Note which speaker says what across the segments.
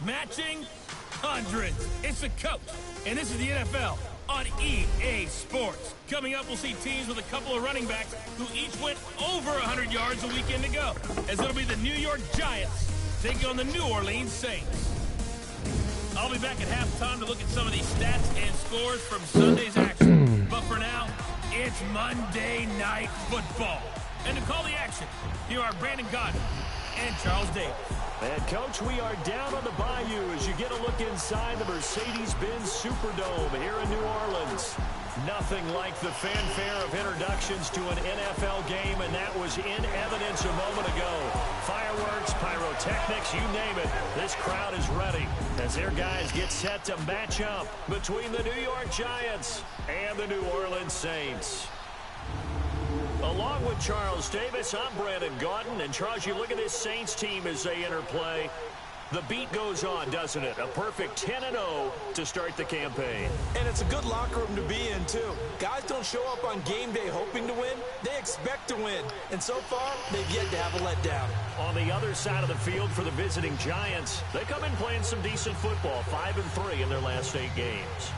Speaker 1: matching hundreds. It's the coach, and this is the NFL on EA Sports. Coming up, we'll see teams with a couple of running backs who each went over 100 yards a weekend ago, as it'll be the New York Giants taking on the New Orleans Saints. I'll be back at halftime to look at some of these stats and scores from Sunday's action. But for now, it's Monday Night Football. And to call the action, here are Brandon Godden and Charles Davis.
Speaker 2: And, Coach, we are down on the bayou as you get a look inside the Mercedes-Benz Superdome here in New Orleans. Nothing like the fanfare of introductions to an NFL game, and that was in evidence a moment ago. Fireworks, pyrotechnics, you name it. This crowd is ready as their guys get set to match up between the New York Giants and the New Orleans Saints. Along with Charles Davis, I'm Brandon Gaudin. And, Charles, you look at this Saints team as they enter play. The beat goes on, doesn't it? A perfect 10-0 to start the campaign.
Speaker 3: And it's a good locker room to be in, too. Guys don't show up on game day hoping to win. They expect to win. And so far, they've yet to have a letdown.
Speaker 2: On the other side of the field for the visiting Giants, they come in playing some decent football, 5-3 in their last 8 games.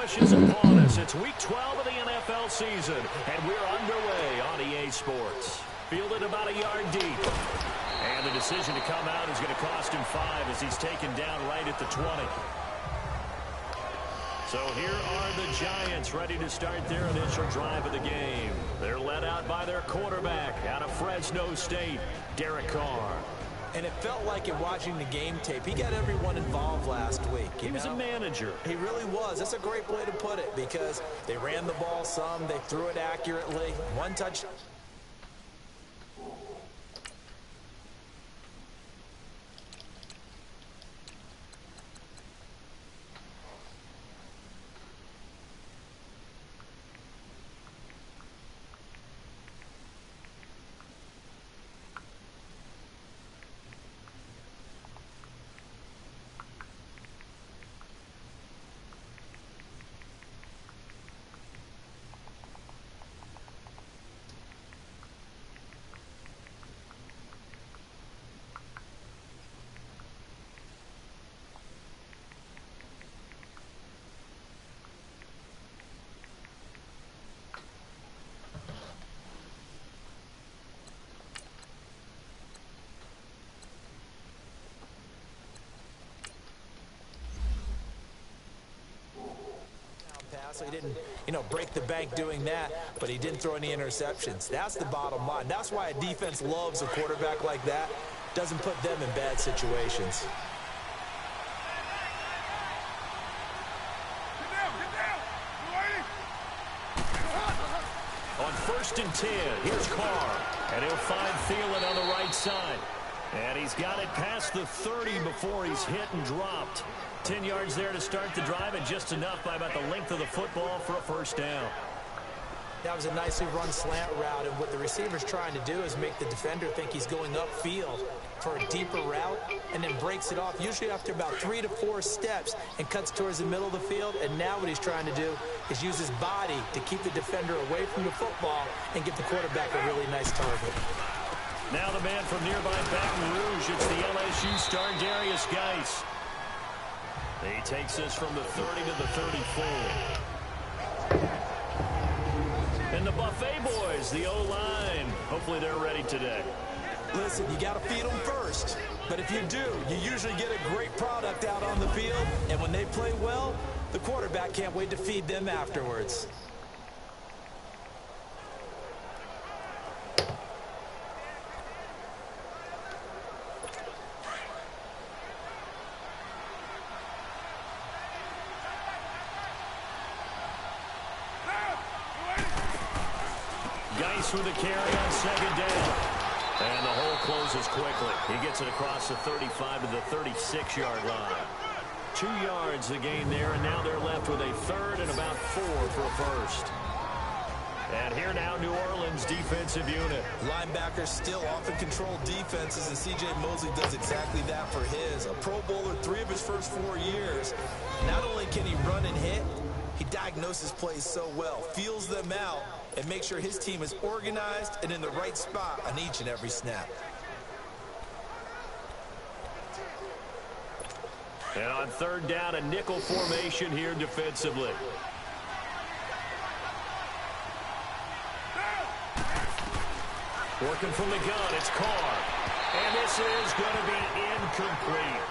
Speaker 2: rushes upon us. It's Week 12 of the NFL season, and we're underway on EA Sports. Fielded about a yard deep. And the decision to come out is going to cost him 5 as he's taken down right at the 20. So here are the Giants ready to start their initial drive of the game. They're led out by their quarterback out of Fresno State, Derek Carr.
Speaker 3: And it felt like in watching the game tape, he got everyone involved last week.
Speaker 2: He was a manager.
Speaker 3: He really was. That's a great way to put it because they ran the ball some, they threw it accurately. One touch. So he didn't, break the bank doing that, but he didn't throw any interceptions. That's the bottom line. That's why a defense loves a quarterback like that. Doesn't put them in bad situations.
Speaker 2: On 1st and 10, here's Carr, and he'll find Thielen on the right side. And he's got it past the 30 before he's hit and dropped. 10 yards there to start the drive, and just enough by about the length of the football for a first down.
Speaker 3: That was a nicely run slant route, and what the receiver's trying to do is make the defender think he's going upfield for a deeper route, and then breaks it off, usually after about 3 to 4 steps, and cuts towards the middle of the field. And now what he's trying to do is use his body to keep the defender away from the football and give the quarterback a really nice target.
Speaker 2: Now the man from nearby Baton Rouge, it's the LSU star Darius Geis. He takes us from the 30 to the 34. And the Buffet boys, the O-line. Hopefully they're ready today.
Speaker 3: Listen, you got to feed them first. But if you do, you usually get a great product out on the field. And when they play well, the quarterback can't wait to feed them afterwards.
Speaker 2: Geis with a carry on 2nd down. And the hole closes quickly. He gets it across the 35 to the 36-yard line. 2 yards the gain there, and now they're left with a 3rd and about 4 for a first. And here now, New Orleans defensive unit.
Speaker 3: Linebackers still often control defenses, and C.J. Mosley does exactly that for his. A Pro Bowler 3 of his first 4 years. Not only can he run and hit, he diagnoses plays so well, feels them out, and makes sure his team is organized and in the right spot on each and every snap.
Speaker 2: And on 3rd down, a nickel formation here defensively. Working from the gun, it's Carr. And this is going to be incomplete.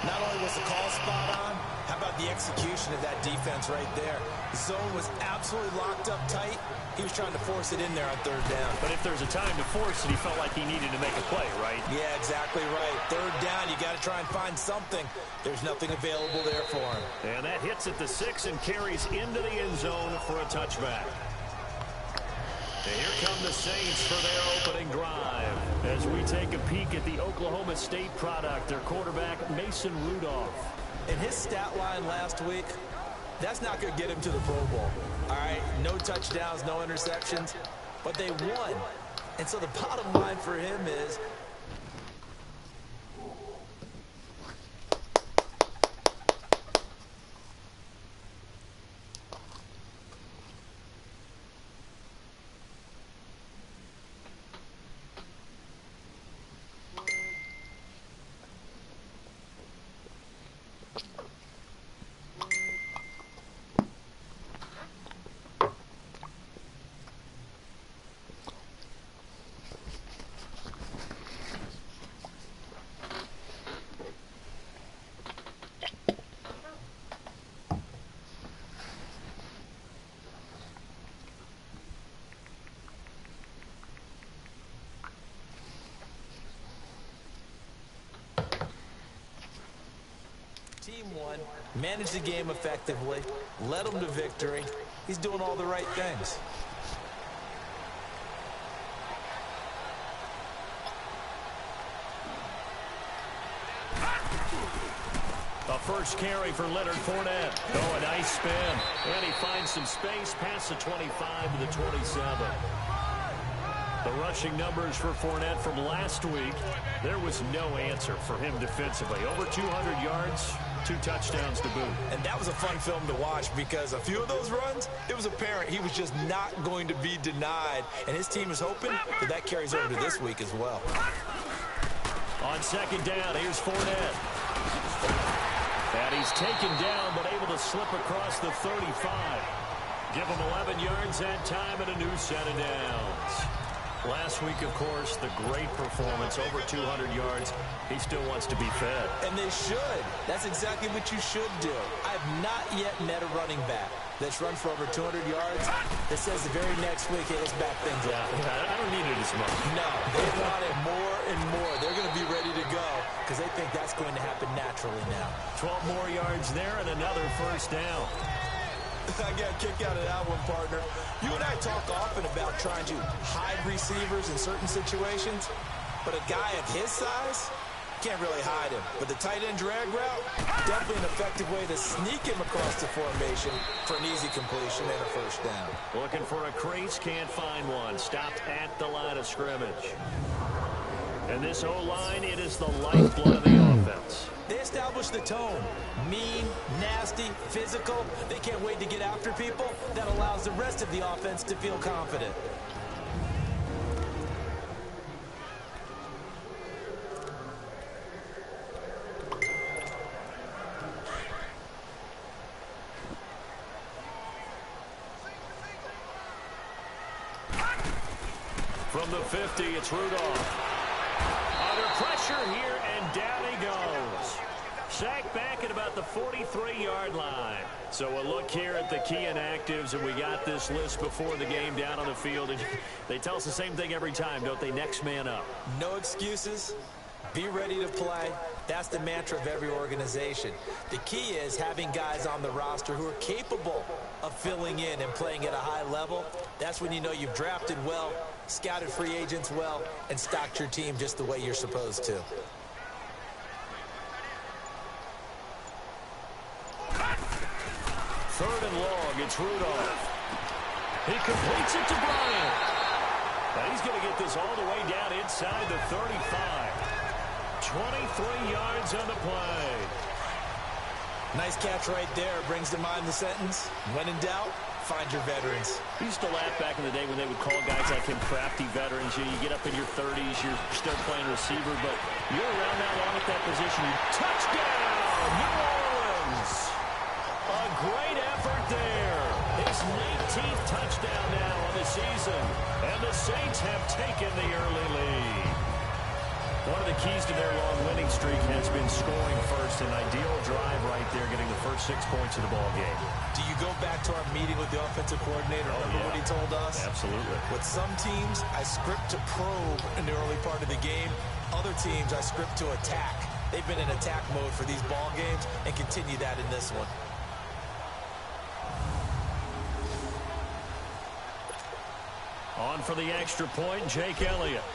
Speaker 3: Not only was the call spot on, how about the execution of that defense right there? The zone was absolutely locked up tight. He was trying to force it in there on 3rd down.
Speaker 2: But if there's a time to force it, he felt like he needed to make a play, right?
Speaker 3: Yeah, exactly right. 3rd down, you got to try and find something. There's nothing available there for him.
Speaker 2: And that hits at the 6 and carries into the end zone for a touchback. And here come the Saints for their opening drive. As we take a peek at the Oklahoma State product, their quarterback, Mason Rudolph.
Speaker 3: And his stat line last week, that's not going to get him to the Pro Bowl. All right, no touchdowns, no interceptions, but they won. And so the bottom line for him is team won, managed the game effectively, led them to victory. He's doing all the right things.
Speaker 2: The first carry for Leonard Fournette. Oh, a nice spin. And he finds some space past the 25 to the 27. The rushing numbers for Fournette from last week, there was no answer for him defensively. Over 200 yards, 2 touchdowns to boot.
Speaker 3: And that was a fun film to watch because a few of those runs, it was apparent he was just not going to be denied. And his team is hoping that that carries over to this week as well.
Speaker 2: On second down, here's Fournette. And he's taken down, but able to slip across the 35. Give him 11 yards that time and a new set of downs. Last week, of course, the great performance, over 200 yards. He still wants to be fed.
Speaker 3: And they should. That's exactly what you should do. I've not yet met a running back that's run for over 200 yards that says the very next week, hey, let's back things up.
Speaker 2: I don't need it as much.
Speaker 3: No, they want it more and more. They're going to be ready to go because they think that's going to happen naturally now.
Speaker 2: 12 more yards there and another first down.
Speaker 3: I got a kick out of that one, partner. You and I talk often about trying to hide receivers in certain situations, but a guy of his size can't really hide him. But the tight end drag route, definitely an effective way to sneak him across the formation for an easy completion and a first down.
Speaker 2: Looking for a crease, can't find one. Stopped at the line of scrimmage. And this O-line, it is the lifeblood of the offense.
Speaker 3: They establish the tone. Mean, nasty, physical. They can't wait to get after people. That allows the rest of the offense to feel confident.
Speaker 2: From the 50, it's Runoff. Under pressure here, and down he goes. Sacked back at about the 43-yard line. So a look here at the key inactives, and we got this list before the game down on the field. And they tell us the same thing every time, don't they? Next man up.
Speaker 3: No excuses. Be ready to play. That's the mantra of every organization. The key is having guys on the roster who are capable of filling in and playing at a high level. That's when you know you've drafted well, scouted free agents well, and stocked your team just the way you're supposed to.
Speaker 2: Third and long, it's Rudolph. He completes it to Bryant. Now he's going to get this all the way down inside the 35. 23 yards on the play.
Speaker 3: Nice catch right there. Brings to mind the sentence, when in doubt, find your veterans.
Speaker 2: We used to laugh back in the day when they would call guys like him crafty veterans. You get up in your 30s, you're still playing receiver, but you're around that long at that position. Touchdown, New Orleans! A great effort there. His 19th touchdown now on the season, and the Saints have taken the early lead. One of the keys to their long winning streak has been scoring first. An ideal drive right there, getting the first 6 points of the ball game.
Speaker 3: Do you go back to our meeting with the offensive coordinator? Remember what he told us?
Speaker 2: Absolutely.
Speaker 3: With some teams, I script to probe in the early part of the game. Other teams, I script to attack. They've been in attack mode for these ball games and continue that in this one.
Speaker 2: On for the extra point, Jake Elliott.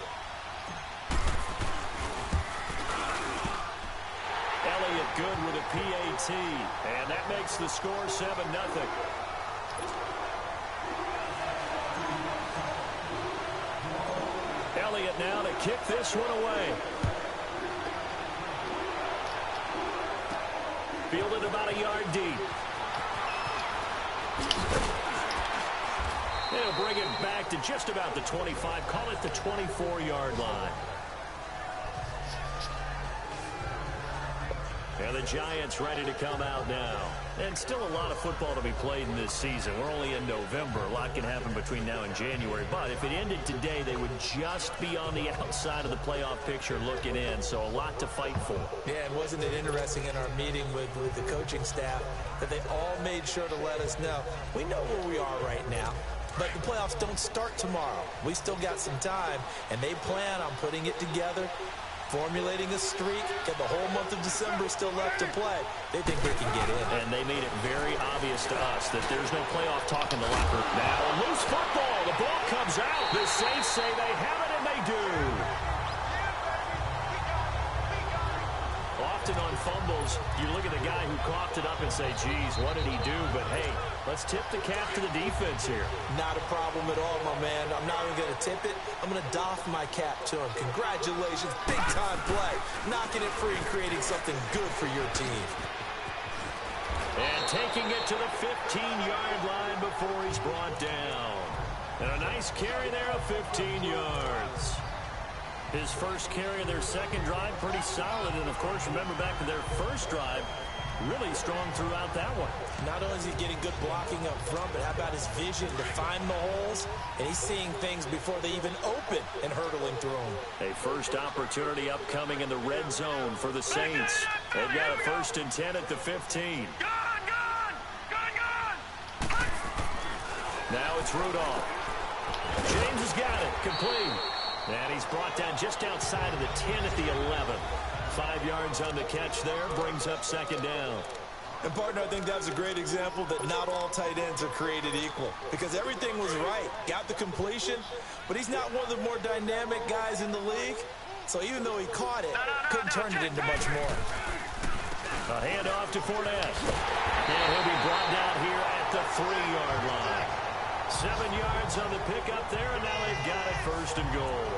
Speaker 2: Elliott good with a PAT, and that makes the score 7-0. Elliott now to kick this one away. Fielded about a yard deep. They'll bring it back to just about the 25. Call it the 24-yard line. And the Giants ready to come out now. And still a lot of football to be played in this season. We're only in November. A lot can happen between now and January. But if it ended today, they would just be on the outside of the playoff picture looking in. So a lot to fight for.
Speaker 3: Yeah, and wasn't it interesting in our meeting with the coaching staff that they all made sure to let us know, we know where we are right now, but the playoffs don't start tomorrow. We still got some time, and they plan on putting it together formulating a streak, and the whole month of December still left to play. They think they can get in.
Speaker 2: And they made it very obvious to us that there's no playoff talk in the locker room. Now a loose football. The ball comes out. The Saints say they have it, and they do. Often on fumbles, you look at the guy who coughed it up and say, geez, what did he do? But, hey, let's tip the cap to the defense here.
Speaker 3: Not a problem at all, my man. I'm not even going to tip it. I'm going to doff my cap to him. Congratulations. Big-time play. Knocking it free and creating something good for your team.
Speaker 2: And taking it to the 15-yard line before he's brought down. And a nice carry there of 15 yards. His first carry of their second drive, pretty solid. And, of course, remember back to their first drive, really strong throughout that one.
Speaker 3: Not only is he getting good blocking up front, but how about his vision to find the holes? And he's seeing things before they even open and hurtling through them.
Speaker 2: A first opportunity upcoming in the red zone for the Saints. They've got a 1st and 10 at the 15. Now it's Runoff. James has got it. Complete. And he's brought down just outside of the 10 at the 11. 5 yards on the catch there. Brings up 2nd down.
Speaker 3: And, partner, I think that was a great example that not all tight ends are created equal. Because everything was right. Got the completion. But he's not one of the more dynamic guys in the league. So even though he caught it, couldn't turn it into much more.
Speaker 2: A handoff to Fournette. And he'll be brought down here at the 3-yard line. 7 yards on the pickup there, and now they've got it 1st and goal.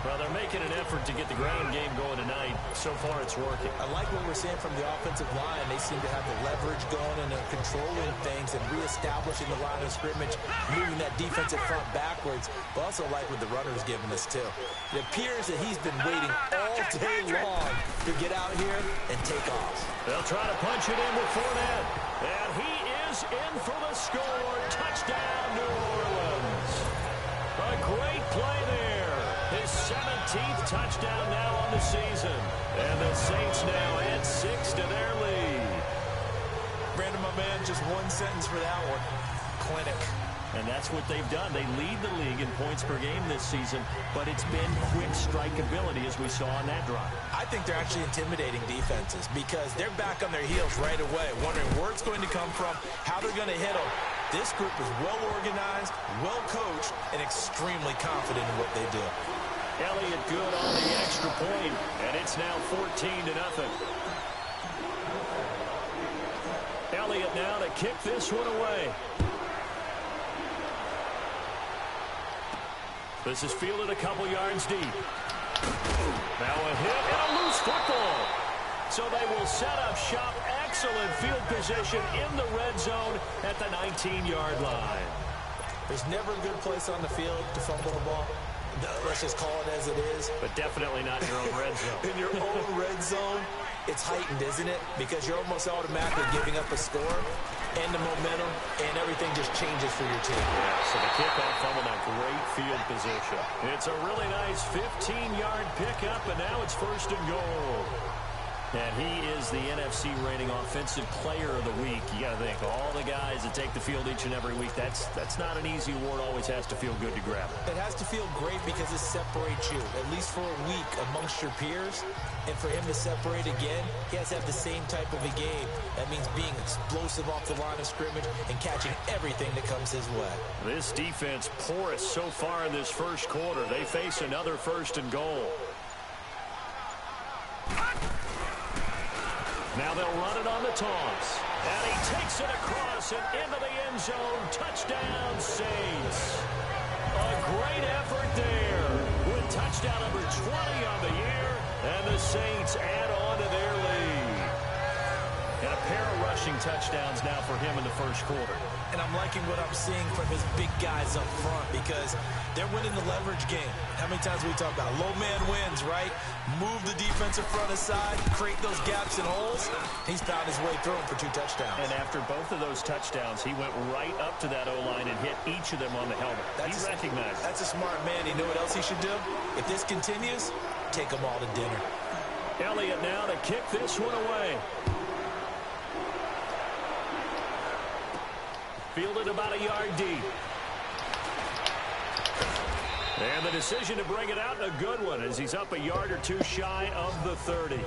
Speaker 2: Well, they're making an effort to get the ground game going tonight. So far, it's working.
Speaker 3: I like what we're seeing from the offensive line. They seem to have the leverage going, and they're controlling things and reestablishing the line of scrimmage, moving that defensive front backwards. But also like what the runner's giving us, too. It appears that he's been waiting all day long to get out here and take off.
Speaker 2: They'll try to punch it in with Fournette. And he is in for the score. Touchdown, New Orleans. A great play there. His 17th touchdown now on the season. And the Saints now add 6 to their lead.
Speaker 3: Brandon, my man, just one sentence for that one. Clinic.
Speaker 2: And that's what they've done. They lead the league in points per game this season, but it's been quick strikeability as we saw on that drive.
Speaker 3: I think they're actually intimidating defenses because they're back on their heels right away, wondering where it's going to come from, how they're going to hit them. This group is well organized, well coached, and extremely confident in what they do.
Speaker 2: Elliott good on the extra point, and it's now 14-0. Elliott now to kick this one away. This is fielded a couple yards deep. Now a hit and a loose football. So they will set up shop. Excellent field position in the red zone at the 19-yard line.
Speaker 3: There's never a good place on the field to fumble the ball. Let's just call it as it is.
Speaker 2: But definitely not in your own red zone.
Speaker 3: In your own red zone, it's heightened, isn't it? Because you're almost automatically giving up a score and the momentum, and everything just changes for your team.
Speaker 2: Yeah, so the kickoff fumble, now great field position. It's a really nice 15-yard pickup, and now it's 1st and goal. And he is the NFC reigning offensive player of the week. You got to think, all the guys that take the field each and every week, that's not an easy award. Always has to feel good to grab it.
Speaker 3: It has to feel great because it separates you, at least for a week, amongst your peers. And for him to separate again, he has to have the same type of a game. That means being explosive off the line of scrimmage and catching everything that comes his way.
Speaker 2: This defense porous so far in this first quarter. They face another 1st and goal. Now they'll run it on the toss. And he takes it across and into the end zone. Touchdown, Saints. A great effort there with touchdown number 20 on the year. And the Saints add on to their lead. And a pair of rushing touchdowns now for him in the first quarter.
Speaker 3: And I'm liking what I'm seeing from his big guys up front because they're winning the leverage game. How many times we talk about low man wins, right? Move the defensive front aside, create those gaps and holes. He's found his way through them for 2 touchdowns.
Speaker 2: And after both of those touchdowns, he went right up to that O-line and hit each of them on the helmet. He recognized it.
Speaker 3: That's a smart man. You know what else he should do? If this continues, take them all to dinner.
Speaker 2: Elliott now to kick this one away. Fielded about a yard deep. And the decision to bring it out, a good one, as he's up a yard or two shy of the 30.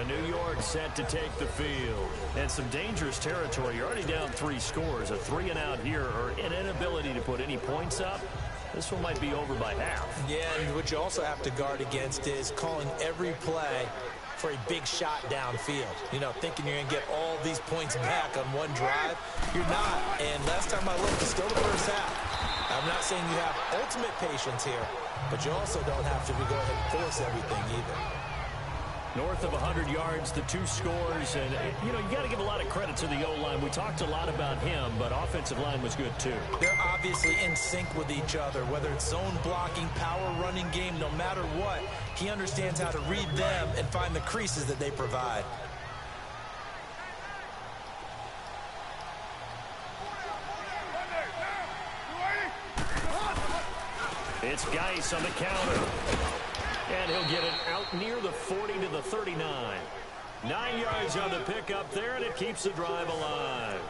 Speaker 2: New York set to take the field. And some dangerous territory. You're already down 3 scores. A 3-and-out here, or an inability to put any points up. This one might be over by half.
Speaker 3: Yeah, and what you also have to guard against is calling every play for a big shot downfield. You know, thinking you're going to get all these points back on one drive. You're not. And last time I looked, it's still the first half. I'm not saying you have ultimate patience here, but you also don't have to go ahead and force everything either.
Speaker 2: North of 100 yards, the 2 scores. And, you know, you got to give a lot of credit to the O-line. We talked a lot about him, but offensive line was good, too.
Speaker 3: They're obviously in sync with each other, whether it's zone blocking, power running game, no matter what. He understands how to read them and find the creases that they provide.
Speaker 2: It's Geis on the counter. And he'll get it out near the 40 to the 39. 9 yards on the pickup there, and it keeps the drive alive.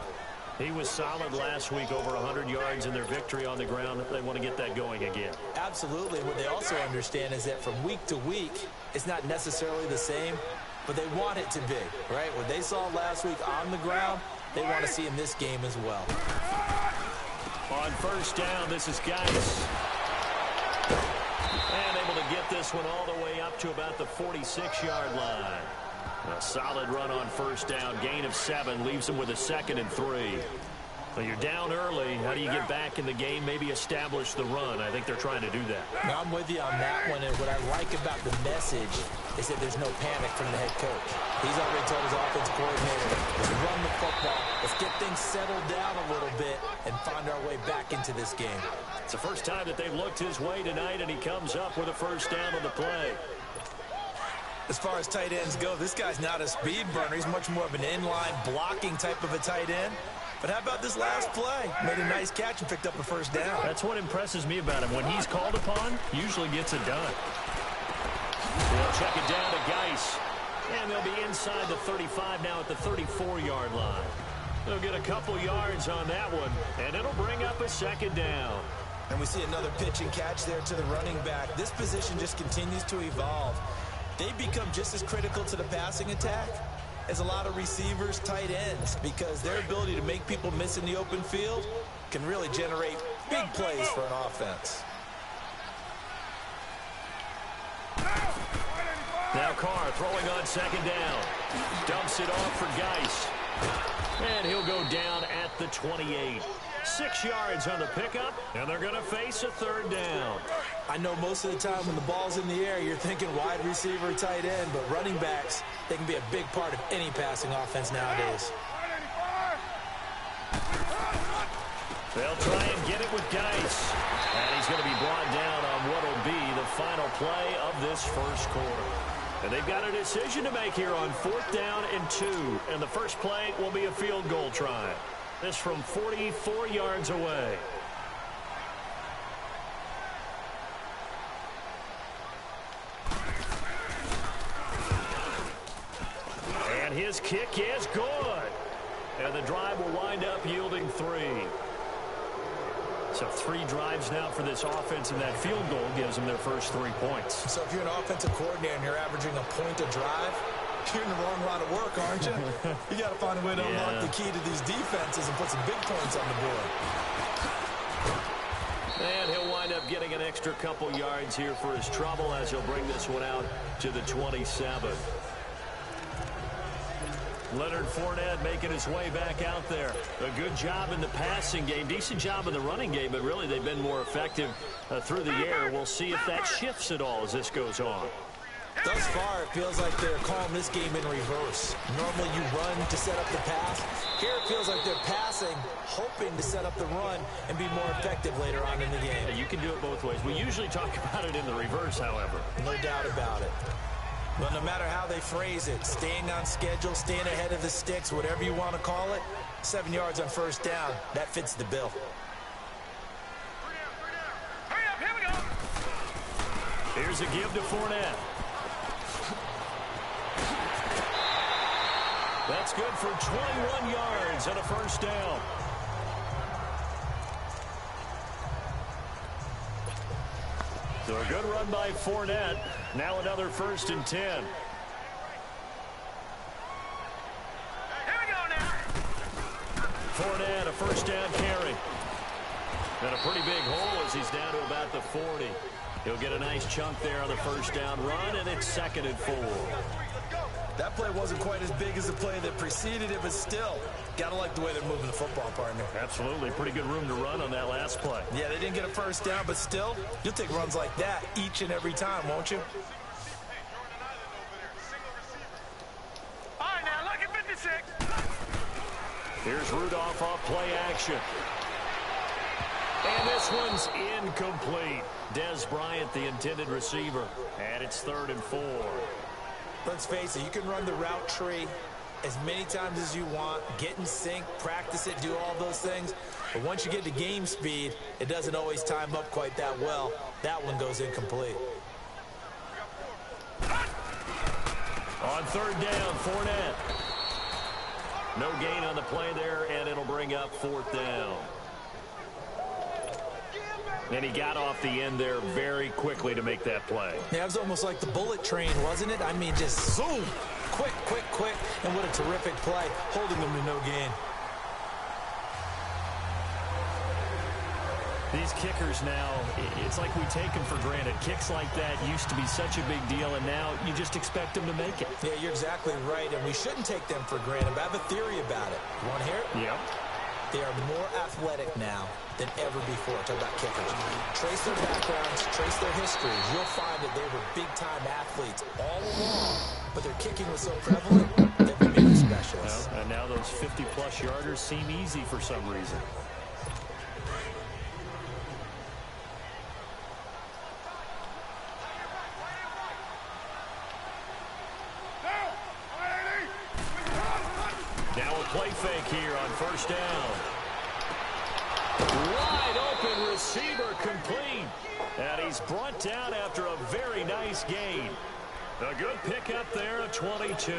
Speaker 2: He was solid last week, over 100 yards in their victory on the ground. They want to get that going again.
Speaker 3: Absolutely. What they also understand is that from week to week, it's not necessarily the same, but they want it to be, right? What they saw last week on the ground, they want to see in this game as well.
Speaker 2: On first down, this is Geis. And able to get this one all the way up to about the 46-yard line. A solid run on first down. Gain of 7 leaves them with a 2nd and 3. Well, you're down early. How do you get back in the game? Maybe establish the run. I think they're trying to do that.
Speaker 3: Now, I'm with you on that one. And what I like about the message is that there's no panic from the head coach. He's already told his offensive coordinator, let's run the football. Let's get things settled down a little bit and find our way back into this game.
Speaker 2: It's the first time that they've looked his way tonight, and he comes up with a first down on the play.
Speaker 3: As far as tight ends go, this guy's not a speed burner. He's much more of an inline blocking type of a tight end. But how about this last play? Made a nice catch and picked up a first down.
Speaker 2: That's what impresses me about him. When he's called upon, usually gets it done. They'll check it down to Geis. And they'll be inside the 35 now at the 34-yard line. They'll get a couple yards on that one, and it'll bring up a 2nd down.
Speaker 3: And we see another pitch and catch there to the running back. This position just continues to evolve. They become just as critical to the passing attack as a lot of receivers, tight ends, because their ability to make people miss in the open field can really generate big plays for an offense.
Speaker 2: Now Carr throwing on 2nd down. Dumps it off for Geis. And he'll go down at the 28. 6 yards on the pickup, and they're going to face a 3rd down.
Speaker 3: I know most of the time when the ball's in the air, you're thinking wide receiver, tight end, but running backs, they can be a big part of any passing offense nowadays.
Speaker 2: They'll try and get it with Geis. And he's going to be brought down on what will be the final play of this first quarter. And they've got a decision to make here on 4th down and 2. And the first play will be a field goal try. This from 44 yards away. And his kick is good. And the drive will wind up yielding 3. So 3 drives now for this offense, and that field goal gives them their first 3 points.
Speaker 3: So if you're an offensive coordinator and you're averaging a point a drive, you're in the wrong line of work, aren't you? You got to find a way to unlock the key to these defenses and put some big points on the board.
Speaker 2: And he'll wind up getting an extra couple yards here for his trouble as he'll bring this one out to the 27. Leonard Fournette making his way back out there. A good job in the passing game. Decent job in the running game, but really they've been more effective through the air. We'll see if that shifts at all as this goes on.
Speaker 3: Thus far, it feels like they're calling this game in reverse. Normally you run to set up the pass. Here it feels like they're passing, hoping to set up the run and be more effective later on in the game.
Speaker 2: You can do it both ways. We usually talk about it in the reverse, however.
Speaker 3: No doubt about it. But no matter how they phrase it, staying on schedule, staying ahead of the sticks, whatever you want to call it, 7 yards on first down, that fits the bill.
Speaker 1: Hurry up, here we go.
Speaker 2: Here's a give to Fournette. That's good for 21 yards and a first down. So a good run by Fournette. Now another 1st and 10.
Speaker 4: Here we go now.
Speaker 2: Fournette, a 1st down carry. And a pretty big hole as he's down to about the 40. He'll get a nice chunk there on the 1st down run, and it's 2nd and 4.
Speaker 5: That play wasn't quite as big as the play that preceded it, but still, got to like the way they're moving the football, partner.
Speaker 2: Absolutely. Pretty good room to run on that last play.
Speaker 5: Yeah, they didn't get a 1st down, but still, you'll take runs like that each and every time, won't you?
Speaker 4: All right, now, look at 56.
Speaker 2: Here's Runoff off play action. And this one's incomplete. Des Bryant, the intended receiver. And it's 3rd and 4.
Speaker 3: Let's face it, you can run the route tree as many times as you want, get in sync, practice it, do all those things. But once you get to game speed, it doesn't always time up quite that well. That one goes incomplete.
Speaker 2: On 3rd down, Fournette. No gain on the play there, and it'll bring up 4th down. And he got off the end there very quickly to make that play.
Speaker 3: Yeah, it was almost like the bullet train, wasn't it? I mean, just zoom. Quick, quick, quick. And what a terrific play, holding them to no gain.
Speaker 2: These kickers now, it's like we take them for granted. Kicks like that used to be such a big deal, and now you just expect them to make it.
Speaker 3: Yeah, you're exactly right, and we shouldn't take them for granted. But I have a theory about it. You want to hear it?
Speaker 2: Yep.
Speaker 3: They are more athletic now than ever before. Talk about kickers. Trace their backgrounds, trace their history. You'll find that they were big-time athletes all along, but their kicking was so prevalent, they became specialists.
Speaker 2: Well, and now those 50-plus yarders seem easy for some reason. Now a play fake here on 1st down. Wide open receiver complete. And he's brought down after a very nice gain. A good pickup there at 22.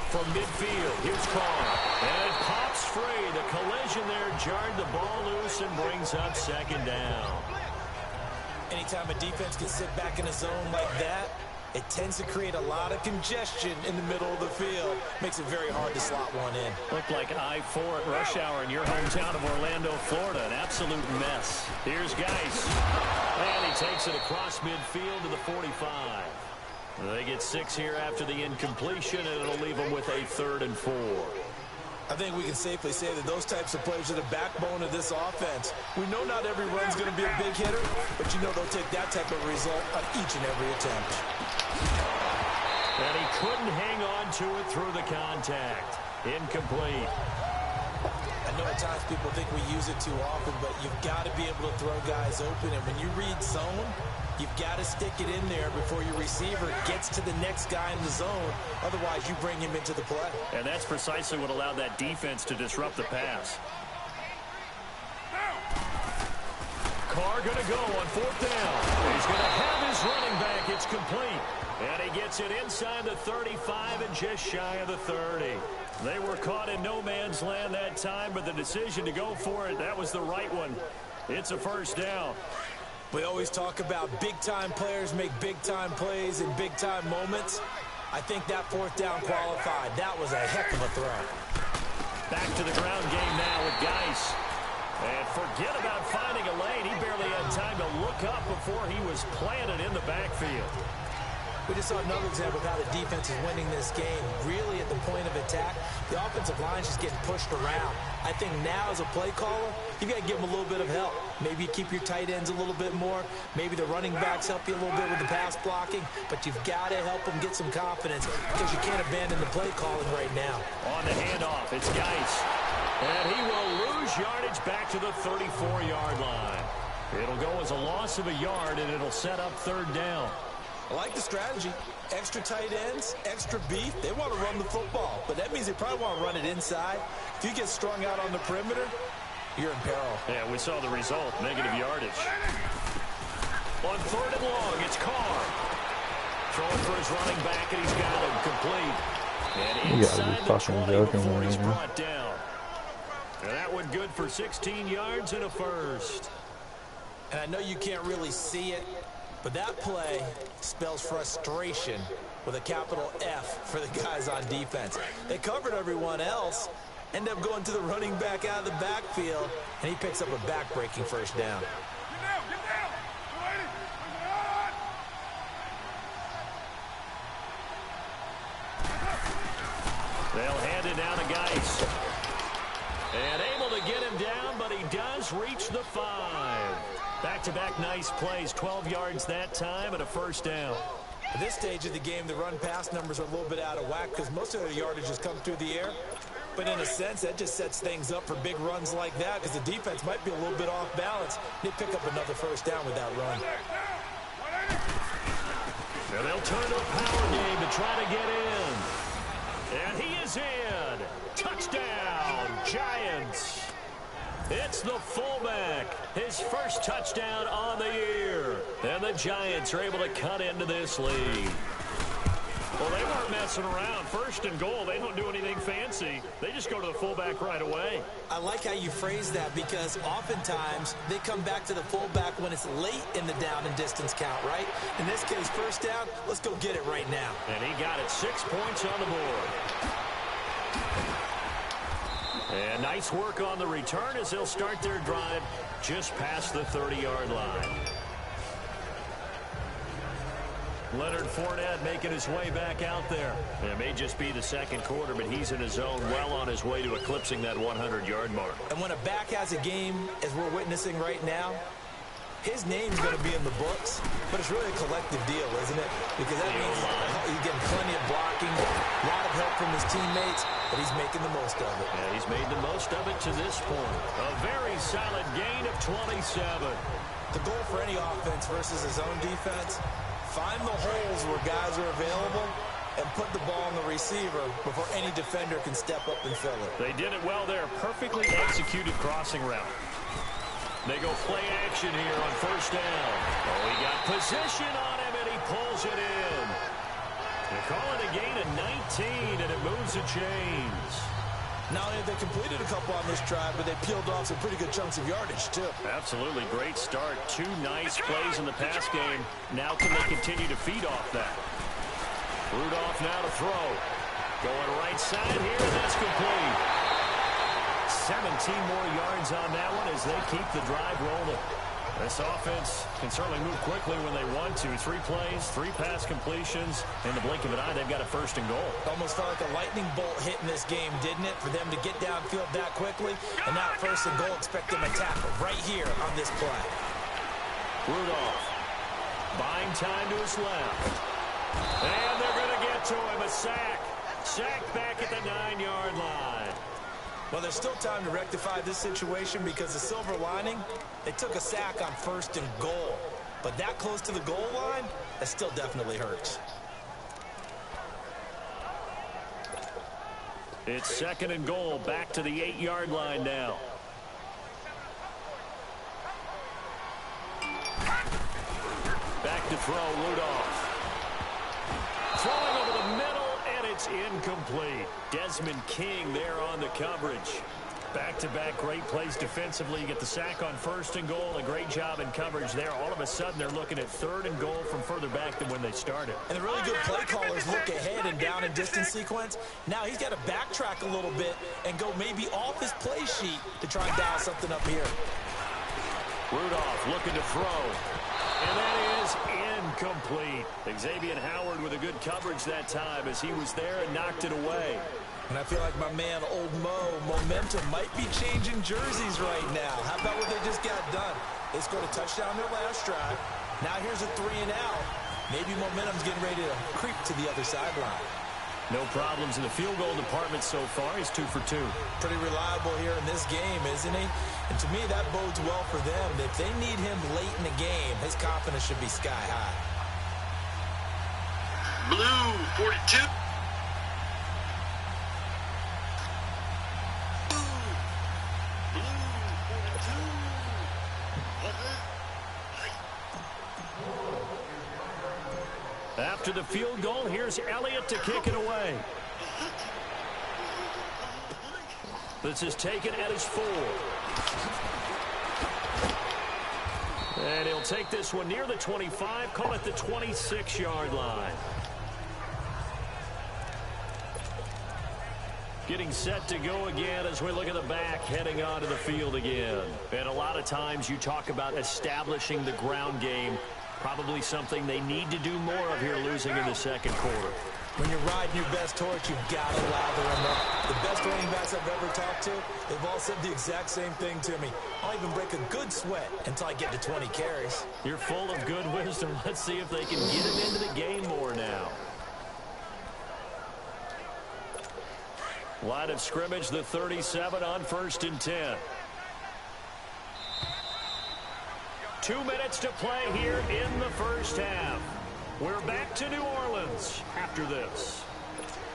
Speaker 2: From midfield, here's Carr. And it pops free. The collision there jarred the ball loose and brings up 2nd down.
Speaker 3: Anytime a defense can sit back in a zone like that, it tends to create a lot of congestion in the middle of the field. Makes it very hard to slot one in.
Speaker 2: Looked like I-4 at rush hour in your hometown of Orlando, Florida. An absolute mess. Here's Geis. And he takes it across midfield to the 45. They get 6 here after the incompletion, and it'll leave them with a 3rd and 4.
Speaker 3: I think we can safely say that those types of players are the backbone of this offense. We know not every run's going to be a big hitter, but you know they'll take that type of result on each and every attempt.
Speaker 2: And he couldn't hang on to it through the contact. Incomplete.
Speaker 3: I know at times people think we use it too often, but you've got to be able to throw guys open. And when you read zone, you've got to stick it in there before your receiver gets to the next guy in the zone. Otherwise, you bring him into the play.
Speaker 2: And that's precisely what allowed that defense to disrupt the pass. Carr going to go on 4th down. He's going to have his running back. It's complete. And he gets it inside the 35 and just shy of the 30. They were caught in no man's land that time, but the decision to go for it, that was the right one. It's a 1st down.
Speaker 3: We always talk about big-time players make big-time plays in big-time moments. I think that 4th down qualified. That was a heck of a throw.
Speaker 2: Back to the ground game now with Geis. And forget about finding a lane. He barely had time to look up before he was planted in the backfield.
Speaker 3: We just saw another example of how the defense is winning this game. Really at the point of attack, the offensive line is just getting pushed around. I think now as a play caller, you got to give them a little bit of help. Maybe you keep your tight ends a little bit more. Maybe the running backs help you a little bit with the pass blocking. But you've got to help them get some confidence because you can't abandon the play calling right now.
Speaker 2: On the handoff, it's Geis. And he will lose yardage back to the 34-yard line. It'll go as a loss of a yard, and it'll set up 3rd down.
Speaker 3: I like the strategy. Extra tight ends, extra beef. They want to run the football, but that means they probably want to run it inside. If you get strung out on the perimeter, you're in peril.
Speaker 2: Yeah, we saw the result, negative yardage. On 3rd and long, it's Carr. Throwing for his running back, and he's got him complete. And inside the 20 before he's brought down. And that one good for 16 yards and a first.
Speaker 3: And I know you can't really see it, but that play spells frustration with a capital F for the guys on defense. They covered everyone else, end up going to the running back out of the backfield, and he picks up a back-breaking first down.
Speaker 2: They'll hand it down to Geis. And able to get him down, but he does reach the 5. Back-to-back nice plays, 12 yards that time and a first down.
Speaker 3: At this stage of the game, the run-pass numbers are a little bit out of whack because most of the yardage has come through the air. But in a sense, that just sets things up for big runs like that because the defense might be a little bit off balance. They pick up another first down with that run.
Speaker 2: And they'll turn to a power game to try to get in. And he is in. Touchdown, Giants. It's the fullback. His first touchdown on the year. And the Giants are able to cut into this lead. Well, they weren't messing around. First and goal, they don't do anything fancy. They just go to the fullback right away.
Speaker 3: I like how you phrase that because oftentimes they come back to the fullback when it's late in the down and distance count, right? In this case, first down, let's go get it right now.
Speaker 2: And he got it 6 points on the board. And nice work on the return as they'll start their drive just past the 30-yard line. Leonard Fournette making his way back out there. It may just be the second quarter, but he's in his zone, well on his way to eclipsing that 100-yard mark.
Speaker 3: And when a back has a game, as we're witnessing right now, his name's going to be in the books, but it's really a collective deal, isn't it? Because that means he's getting plenty of blocking, a lot of help from his teammates, but he's making the most of it.
Speaker 2: Yeah, he's made the most of it to this point. A very solid gain of 27.
Speaker 3: The goal for any offense versus his own defense, find the holes where guys are available and put the ball on the receiver before any defender can step up and fill it.
Speaker 2: They did it well there. Perfectly executed crossing route. They go play action here on first down. Oh, he got position on him, and he pulls it in. They call it a gain of 19, and it moves the chains.
Speaker 3: Not only have they completed a couple on this drive, but they peeled off some pretty good chunks of yardage, too.
Speaker 2: Absolutely. Great start. 2 nice plays in the pass game. Now can they continue to feed off that? Runoff now to throw. Going right side here, and that's complete. 17 more yards on that one as they keep the drive rolling. This offense can certainly move quickly when they want to. 3 plays, 3 pass completions. In the blink of an eye, they've got a first and goal.
Speaker 3: Almost felt like a lightning bolt hit in this game, didn't it? For them to get downfield that quickly. And now first and goal, expect them to tackle right here on this play.
Speaker 2: Runoff. Buying time to his left. And they're going to get to him. A sack. Sacked back at the 9-yard line.
Speaker 3: Well, there's still time to rectify this situation because the silver lining, they took a sack on first and goal. But that close to the goal line, that still definitely hurts.
Speaker 2: It's second and goal, back to the 8-yard line now. Back to throw, Runoff. Throwing over the middle. It's incomplete. Desmond King there on the coverage. Back-to-back great plays defensively. You get the sack on first and goal. A great job in coverage there. All of a sudden, they're looking at third and goal from further back than when they started.
Speaker 3: And the really good play callers look ahead and down and distance sequence. Now he's got to backtrack a little bit and go maybe off his play sheet to try and dial something up here.
Speaker 2: Runoff looking to throw. And that is incomplete. Xavier Howard with a good coverage that time as he was there and knocked it away.
Speaker 3: And I feel like my man, Old Mo, momentum might be changing jerseys right now. How about what they just got done? They scored a touchdown their last drive. Now here's a 3 and out. Maybe momentum's getting ready to creep to the other sideline.
Speaker 2: No problems in the field goal department so far. He's 2 for 2.
Speaker 3: Pretty reliable here in this game, isn't he? And to me, that bodes well for them. If they need him late in the game, his confidence should be sky high.
Speaker 4: Blue 42.
Speaker 2: After the field goal, here's Elliott to kick it away. This is taken at his 4. And he'll take this one near the 25, call it the 26-yard line. Getting set to go again as we look at the back heading onto the field again. And a lot of times you talk about establishing the ground game. Probably something they need to do more of here losing in the second quarter.
Speaker 3: When you're riding your best torch, you've got to lather them up. The best running backs I've ever talked to, they've all said the exact same thing to me. I'll even break a good sweat until I get to 20 carries.
Speaker 2: You're full of good wisdom. Let's see if they can get him into the game more now. Line of scrimmage, the 37 on 1st and 10. 2 minutes to play here in the first half. We're back to New Orleans after this.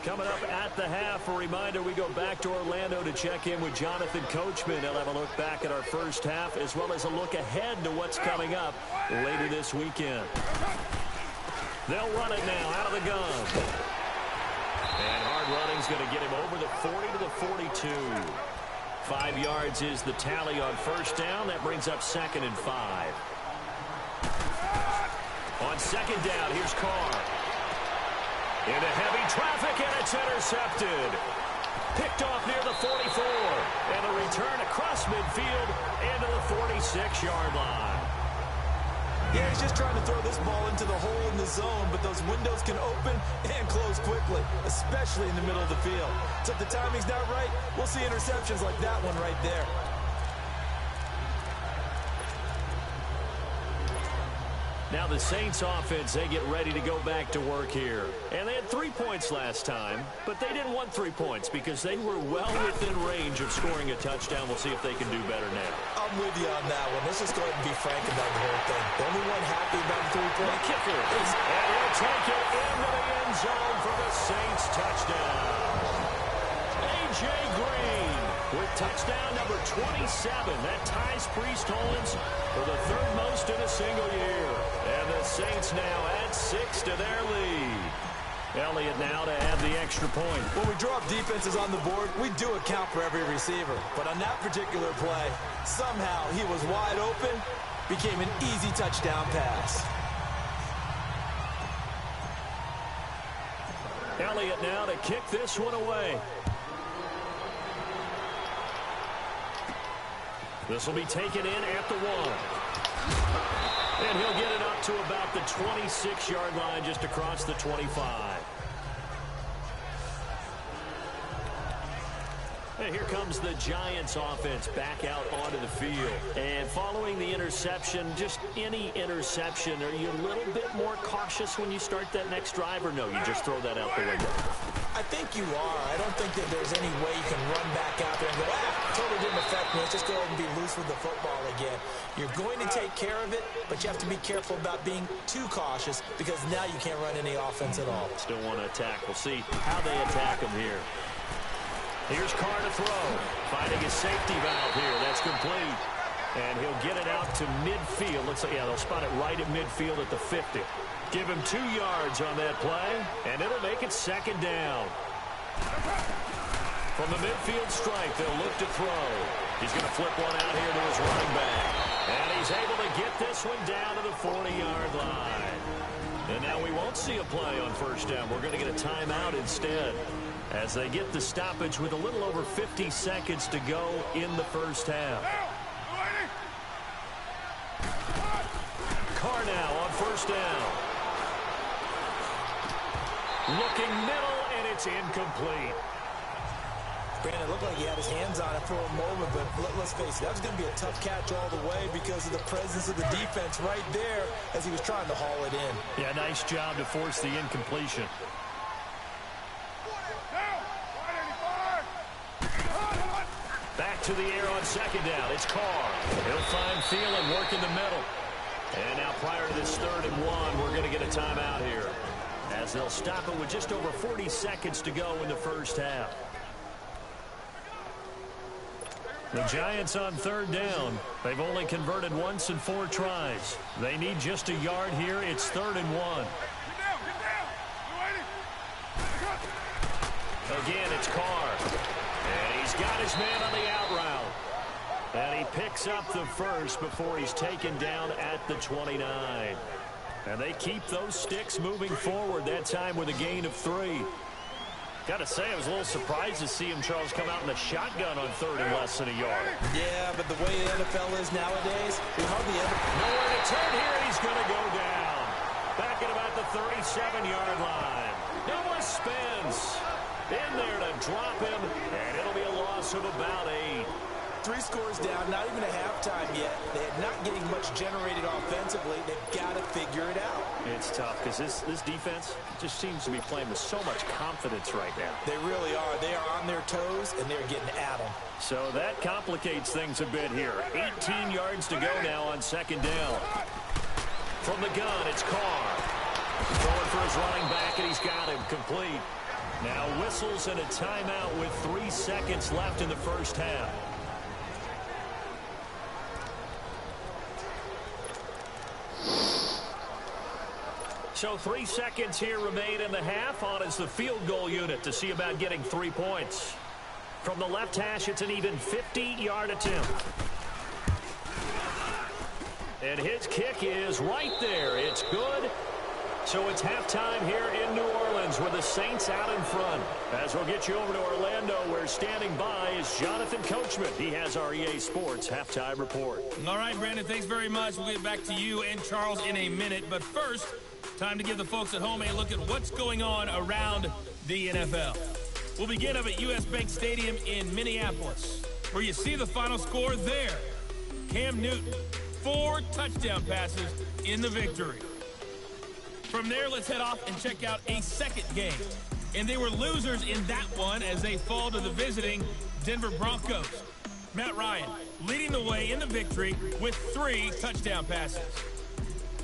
Speaker 2: Coming up at the half, a reminder, we go back to Orlando to check in with Jonathan Coachman. He'll have a look back at our first half as well as a look ahead to what's coming up later this weekend. They'll run it now out of the gun. And hard running's going to get him over the 40 to the 42. 5 yards is the tally on first down. That brings up 2nd and 5. On 2nd down, here's Carr. Into heavy traffic, and it's intercepted. Picked off near the 44. And a return across midfield into the 46-yard line.
Speaker 3: Yeah, he's just trying to throw this ball into the hole in the zone, but those windows can open and close quickly, especially in the middle of the field. So if the timing's not right, we'll see interceptions like that one right there.
Speaker 2: Now the Saints offense, they get ready to go back to work here. And they had 3 points last time, but they didn't want 3 points because they were well within range of scoring a touchdown. We'll see if they can do better now.
Speaker 3: I'm with you on that one. Let's just go ahead and be frank about the whole thing. The only one happy about the 3-point
Speaker 2: kicker is, and he'll take it into the end zone for the Saints touchdown. A.J. Green with touchdown number 27. That ties Priest Holmes for the 3rd most in a single year. And the Saints now add 6 to their lead. Elliott now to add the extra point.
Speaker 3: When we drop defenses on the board, we do account for every receiver. But on that particular play, somehow he was wide open, became an easy touchdown pass.
Speaker 2: Elliott now to kick this one away. This will be taken in at the 1. And he'll get it up to about the 26-yard line, just across the 25. And here comes the Giants offense back out onto the field. And following the interception, just any interception, are you a little bit more cautious when you start that next drive, or no, you just throw that out the window?
Speaker 3: I think you are. I don't think that there's any way you can run back out there and go, totally didn't affect me. Let's just go ahead and be loose with the football again. You're going to take care of it, but you have to be careful about being too cautious because now you can't run any offense at all.
Speaker 2: Still want to attack. We'll see how they attack him here. Here's Carr to throw. Finding his safety valve here. That's complete. And he'll get it out to midfield. Looks like, yeah, they'll spot it right at midfield at the 50. Give him 2 yards on that play, and it'll make it 2nd down. From the midfield strike, they'll look to throw. He's going to flip one out here to his running back. And he's able to get this one down to the 40-yard line. And now we won't see a play on first down. We're going to get a timeout instead as they get the stoppage with a little over 50 seconds to go in the first half. Carr now on first down. Looking middle, and it's incomplete.
Speaker 3: Brandon, it looked like he had his hands on it for a moment, but let's face it, that was going to be a tough catch all the way because of the presence of the defense right there as he was trying to haul it in.
Speaker 2: Yeah, nice job to force the incompletion. Back to the air on second down. It's Carr. He'll find Thielen working the middle. And now prior to this 3rd and 1, we're going to get a timeout here, as they'll stop it with just over 40 seconds to go in the first half. The Giants on 3rd down. They've only converted once in 4 tries. They need just a yard here. It's 3rd and 1. Again, it's Carr. And he's He's got his man on the out route. And he picks up the first before he's taken down at the 29. And they keep those sticks moving forward, that time with a gain of 3. Got to say, I was a little surprised to see him, Charles, come out in the shotgun on third and less than a yard.
Speaker 3: Yeah, but the way the NFL is nowadays, we hardly ever...
Speaker 2: Nowhere to turn here, and he's going to go down. Back at about the 37-yard line. Noah Spence in there to drop him, and it'll be a loss of about 8.
Speaker 3: 3 scores down, not even a halftime yet. They're not getting much generated offensively. They've got to figure it out.
Speaker 2: It's tough because this defense just seems to be playing with so much confidence right now.
Speaker 3: They really are. They are on their toes, and they're getting at them.
Speaker 2: So that complicates things a bit here. 18 yards to go now on second down. From the gun, it's Carr. Throwing for his running back, and he's got him complete. Now whistles and a timeout with 3 seconds left in the first half. So 3 seconds here remain in the half. On is the field goal unit to see about getting 3 points. From the left hash, it's an even 50-yard attempt. And his kick is right there. It's good. So it's halftime here in New Orleans with the Saints out in front. As we'll get you over to Orlando, where standing by is Jonathan Coachman. He has our EA Sports halftime report.
Speaker 1: All right, Brandon, thanks very much. We'll get back to you and Charles in a minute. But first, time to give the folks at home a look at what's going on around the NFL. We'll begin up at US Bank Stadium in Minneapolis, where you see the final score there. Cam Newton, 4 touchdown passes in the victory. From there, let's head off and check out a second game. And they were losers in that one as they fall to the visiting Denver Broncos. Matt Ryan leading the way in the victory with 3 touchdown passes.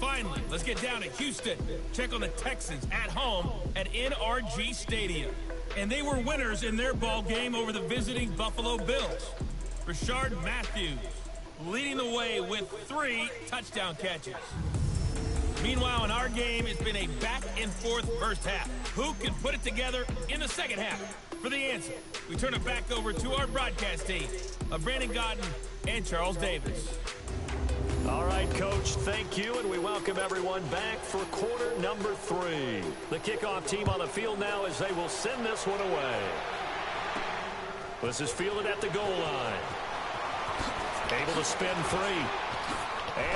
Speaker 1: Finally, let's get down to Houston. Check on the Texans at home at NRG Stadium. And they were winners in their ball game over the visiting Buffalo Bills. Rashard Matthews leading the way with 3 touchdown catches. Meanwhile, in our game, it's been a back-and-forth first half. Who can put it together in the second half? For the answer, we turn it back over to our broadcast team of Brandon Godden and Charles Davis.
Speaker 2: All right, Coach, thank you, and we welcome everyone back for quarter number 3. The kickoff team on the field now as they will send this one away. This is fielded at the goal line. Able to spin free.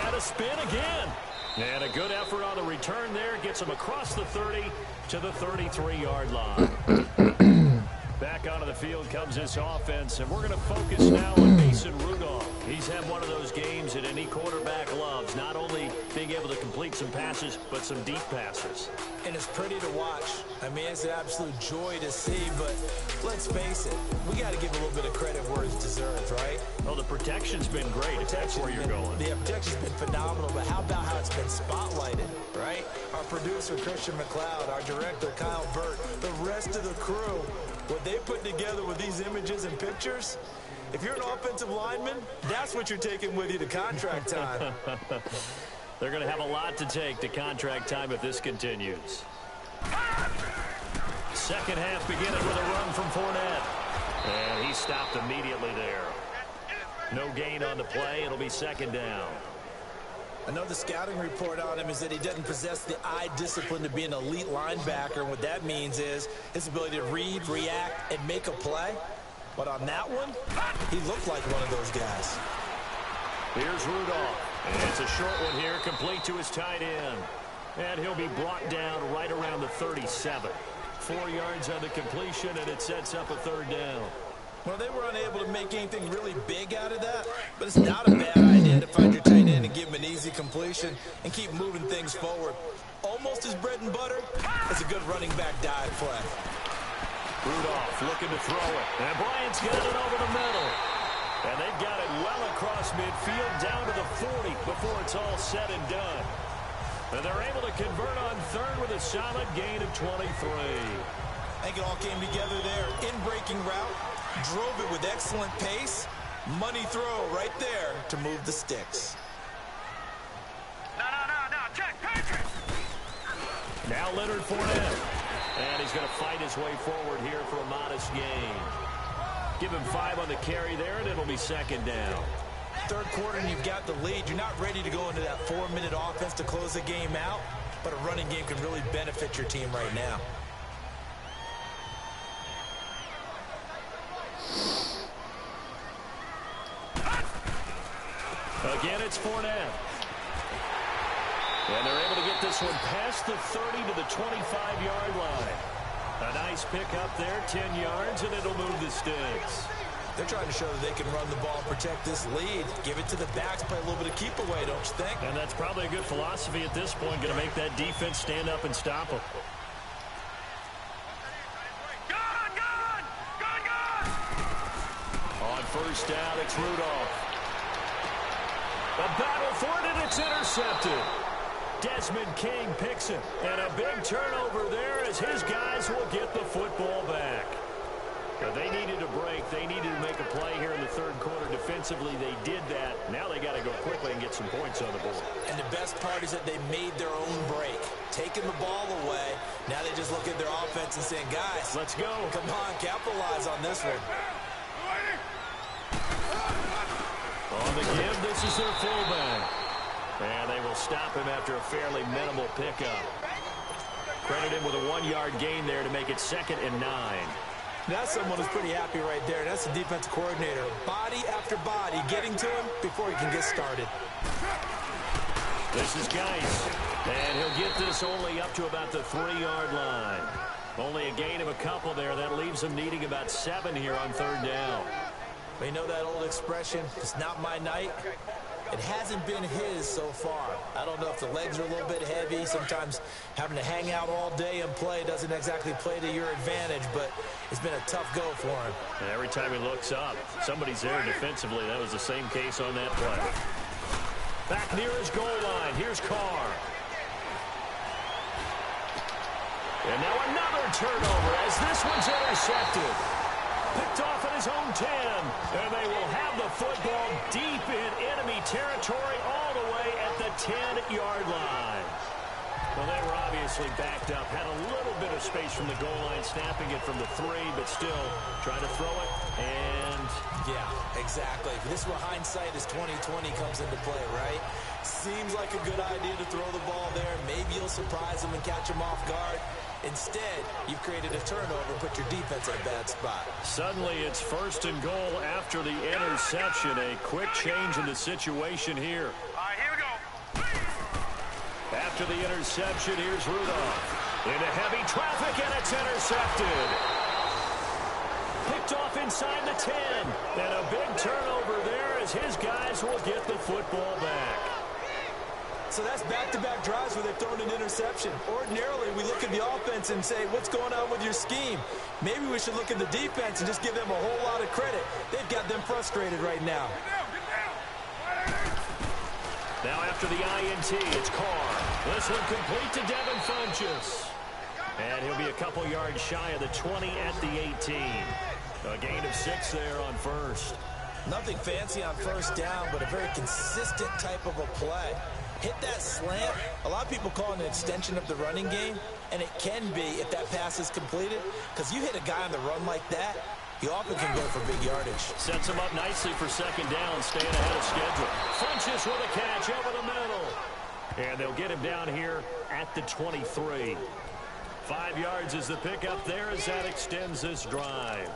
Speaker 2: And a spin again. And a good effort on the return there. Gets him across the 30 to the 33-yard line. Back onto the field comes this offense, and we're going to focus now on Mason Rudolph. He's had one of those games that any quarterback loves, not only being able to complete some passes, but some deep passes.
Speaker 3: And it's pretty to watch. I mean, it's an absolute joy to see, but let's face it, we got to give a little bit of credit where it's deserved, right?
Speaker 2: Well, the protection's been great, if that's where you're going.
Speaker 3: The protection's been phenomenal, but how about how it's been spotlighted, right? Our producer, Christian McLeod, our director, Kyle Burt, the rest of the crew, what they put together with these images and pictures, if you're an offensive lineman, that's what you're taking with you to contract time.
Speaker 2: They're going to have a lot to take to contract time if this continues. Second half beginning with a run from Fournette. And he stopped immediately there. No gain on the play. It'll be second down.
Speaker 3: Another scouting report on him is that he doesn't possess the eye discipline to be an elite linebacker. And what that means is his ability to read, react, and make a play. But on that one, he looked like one of those guys.
Speaker 2: Here's Rudolph. And it's a short one here, complete to his tight end. And he'll be brought down right around the 37. 4 yards on the completion, and it sets up a third down.
Speaker 3: Well, they were unable to make anything really big out of that, but it's not a bad idea to find your tight end and give him an easy completion and keep moving things forward. Almost his bread and butter. It's a good running back dive play.
Speaker 2: Rudolph looking to throw it. And Bryant's got it over the middle. And they've got it well across midfield down to the 40 before it's all said and done. And they're able to convert on third with a solid gain of 23.
Speaker 3: I think it all came together there. In-breaking route. Drove it with excellent pace. Money throw right there to move the sticks.
Speaker 4: No, check, Patrick!
Speaker 2: Now Leonard Fournette. And he's going to fight his way forward here for a modest gain. Give him 5 on the carry there, and it'll be second down.
Speaker 3: Third quarter, and you've got the lead. You're not ready to go into that 4-minute offense to close the game out, but a running game can really benefit your team right now.
Speaker 2: Again, it's Fournette. And they're able to get this one past the 30 to the 25-yard line. A nice pick up there, 10 yards, and it'll move the sticks.
Speaker 3: They're trying to show that they can run the ball and protect this lead. Give it to the backs, play a little bit of keep away, don't you think?
Speaker 2: And that's probably a good philosophy at this point, going to make that defense stand up and stop them. On first down, it's Runoff. A battle for it, and it's intercepted. Desmond King picks it, and a big turnover there as his guys will get the football back. Now, they needed a break. They needed to make a play here in the third quarter. Defensively, they did that. Now they got to go quickly and get some points on the board.
Speaker 3: And the best part is that they made their own break, taking the ball away. Now they just look at their offense and saying, guys,
Speaker 2: let's go.
Speaker 3: Come on, capitalize on this one.
Speaker 2: On the give, this is their fullback. And they will stop him after a fairly minimal pickup. Credit him with a 1-yard gain there to make it 2nd and 9.
Speaker 3: That's someone who's pretty happy right there. That's the defensive coordinator. Body after body, getting to him before he can get started.
Speaker 2: This is Geis. And he'll get this only up to about the 3-yard line. Only a gain of a couple there. That leaves him needing about 7 here on third down.
Speaker 3: Well, you know that old expression, it's not my night. It hasn't been his so far. I don't know if the legs are a little bit heavy. Sometimes having to hang out all day and play doesn't exactly play to your advantage, but it's been a tough go for him.
Speaker 2: And every time he looks up, somebody's there defensively. That was the same case on that play. Back near his goal line. Here's Carr. And now another turnover as this one's intercepted. Picked off at his own 10, and they will have the football deep in enemy territory all the way at the 10-yard line. Well, they were obviously backed up, had a little bit of space from the goal line, snapping it from the 3, but still trying to throw it, and...
Speaker 3: Yeah, exactly. This is where hindsight is 20/20 comes into play, right? Seems like a good idea to throw the ball there. Maybe you'll surprise them and catch them off guard. Instead, you've created a turnover, put your defense in a bad spot.
Speaker 2: Suddenly, it's 1st and goal after the interception. A quick change in the situation here.
Speaker 4: All right, here we go.
Speaker 2: After the interception, here's Rudolph. Into heavy traffic, and it's intercepted. Picked off inside the 10. And a big turnover there as his guys will get the football back.
Speaker 3: So that's back-to-back drives where they've thrown an interception. Ordinarily, we look at the offense and say, what's going on with your scheme? Maybe we should look at the defense and just give them a whole lot of credit. They've got them frustrated right now.
Speaker 2: Now after the INT, it's Carr. This one complete to Devin Funchess. And he'll be a couple yards shy of the 20 at the 18. A gain of 6 there on first.
Speaker 3: Nothing fancy on first down, but a very consistent type of a play. Hit that slant. A lot of people call it an extension of the running game, and it can be if that pass is completed, because you hit a guy on the run like that, he often can go for big yardage.
Speaker 2: Sets him up nicely for second down, staying ahead of schedule. Funchess with a catch over the middle. And they'll get him down here at the 23. 5 yards is the pickup there as that extends this drive.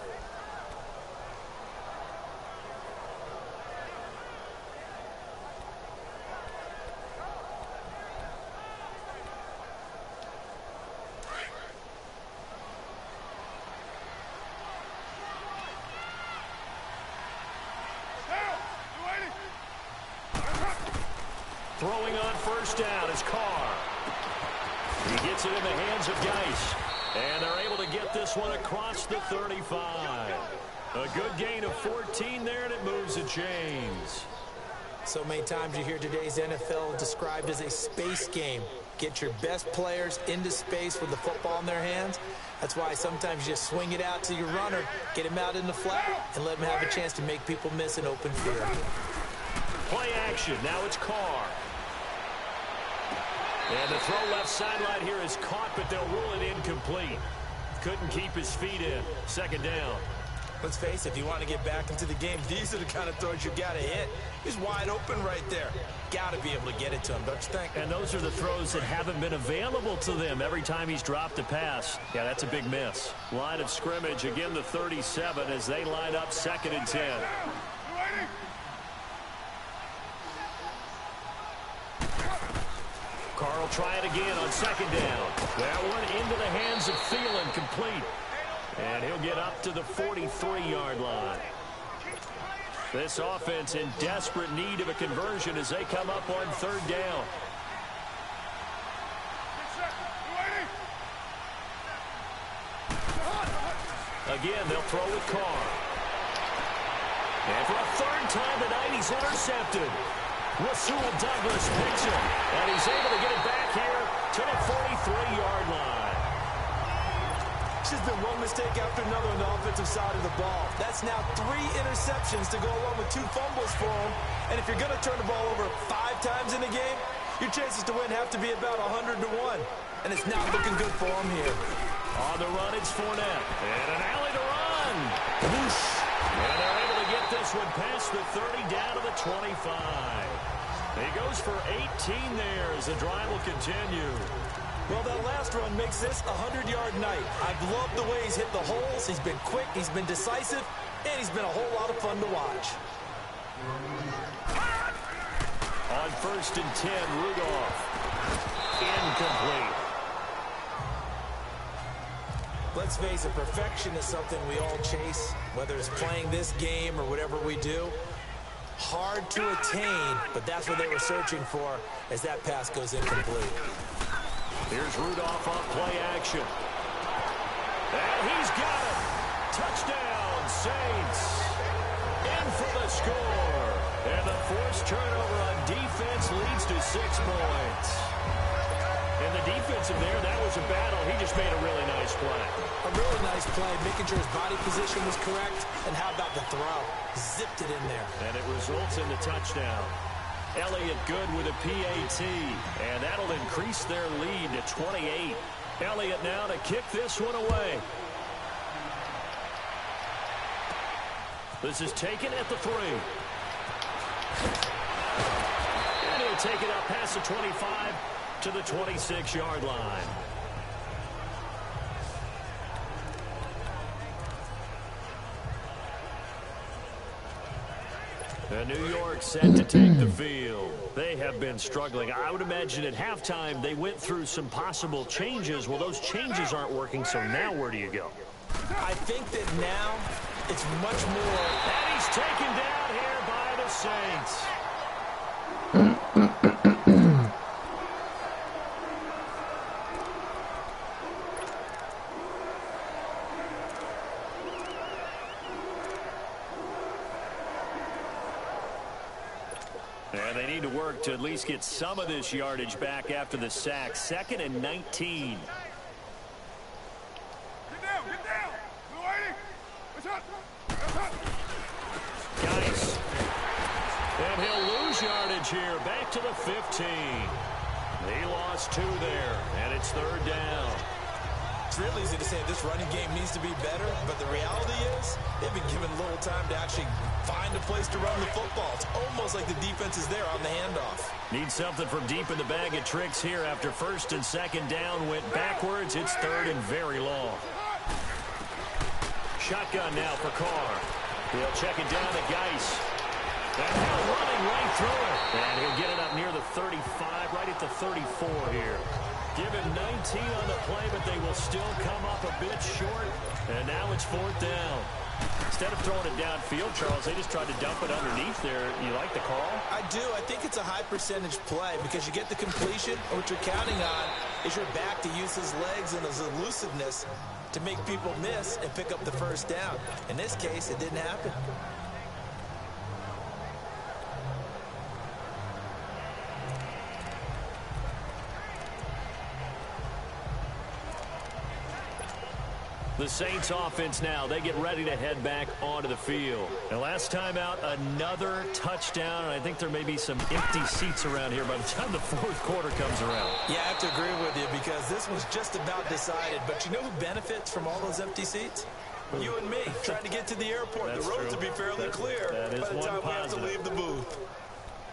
Speaker 2: Throwing on first down is Carr. He gets it in the hands of Geis. And they're able to get this one across the 35. A good gain of 14 there, and it moves the chains.
Speaker 3: So many times you hear today's NFL described as a space game. Get your best players into space with the football in their hands. That's why sometimes you just swing it out to your runner, get him out in the flat, and let him have a chance to make people miss an open field.
Speaker 2: Play action. Now it's Carr. And the throw left sideline here is caught, but they'll rule it incomplete. Couldn't keep his feet in. Second down.
Speaker 5: Let's face it, if you want to get back into the game, these are the kind of throws you got to hit. He's wide open right there. Got to be able to get it to him, don't you think?
Speaker 2: And those are the throws that haven't been available to them every time he's dropped a pass. Yeah, that's a big miss. Line of scrimmage, again the 37 as they line up 2nd and 10. Carl try it again on 2nd down. That one into the hands of Thielen, complete. And he'll get up to the 43-yard line. This offense in desperate need of a conversion as they come up on 3rd down. Again, they'll throw with Carr. And for a 3rd time tonight, he's intercepted. Rasul Douglas picks him, and he's able to get it back here to the 43-yard line.
Speaker 5: It's just been one mistake after another on the offensive side of the ball. That's now 3 interceptions to go along with 2 fumbles for him. And if you're going to turn the ball over 5 times in a game, your chances to win have to be about 100 to 1. And it's not looking good for him here.
Speaker 2: On the run, it's Fournette. And an alley to run. Whoosh. And they're able to get this one past the 30 down to the 25. He goes for 18 there as the drive will continue.
Speaker 5: Well, that last run makes this a 100-yard night. I've loved the way he's hit the holes. He's been quick, he's been decisive, and he's been a whole lot of fun to watch.
Speaker 2: On 1st and 10, Runoff. Incomplete.
Speaker 3: Let's face it, perfection is something we all chase, whether it's playing this game or whatever we do. Hard to attain, but that's what they were searching for as that pass goes incomplete.
Speaker 2: Here's Runoff on play action. And he's got it. Touchdown, Saints. In for the score. And the forced turnover on defense leads to 6 points. And the defensive there, that was a battle. He just made a really nice play.
Speaker 3: A really nice play, making sure his body position was correct. And how about the throw? Zipped it in there.
Speaker 2: And it results in the touchdown. Elliott good with a PAT, and that'll increase their lead to 28. Elliott now to kick this one away. This is taken at the 3. And he'll take it up past the 25 to the 26-yard line. And New York set to take the field. They have been struggling. I would imagine at halftime they went through some possible changes. Well, those changes aren't working, so now where do you go?
Speaker 3: I think that now it's much more.
Speaker 2: And he's taken down here by the Saints. And they need to work to at least get some of this yardage back after the sack. 2nd and 19.
Speaker 4: Get down. We're waiting. What's up?
Speaker 2: Guys. And he'll lose yardage here. Back to the 15. He lost 2 there. And it's 3rd down.
Speaker 5: It's real easy to say this running game needs to be better, but the reality is they've been given little time to actually find a place to run the football. It's almost like the defense is there on the handoff.
Speaker 2: Need something from deep in the bag of tricks here after 1st and 2nd down went backwards. It's 3rd and very long. Shotgun now for Carr. He'll check it down to Geis. And now running right through it. And he'll get it up near the 35, right at the 34 here. Give him 19 on the play, but they will still come up a bit short. And now it's 4th down. Instead of throwing it downfield, Charles, they just tried to dump it underneath there. You like the call?
Speaker 3: I do. I think it's a high percentage play because you get the completion, and what you're counting on is your back to use his legs and his elusiveness to make people miss and pick up the 1st down. In this case, it didn't happen.
Speaker 2: The Saints offense now, they get ready to head back onto the field. And last time out, another touchdown, and I think there may be some empty seats around here by the time the 4th quarter comes around.
Speaker 3: Yeah, I have to agree with you because this was just about decided. But you know who benefits from all those empty seats?
Speaker 5: You and me, trying to get to the airport. The roads will be fairly clear by the time we have to leave the booth.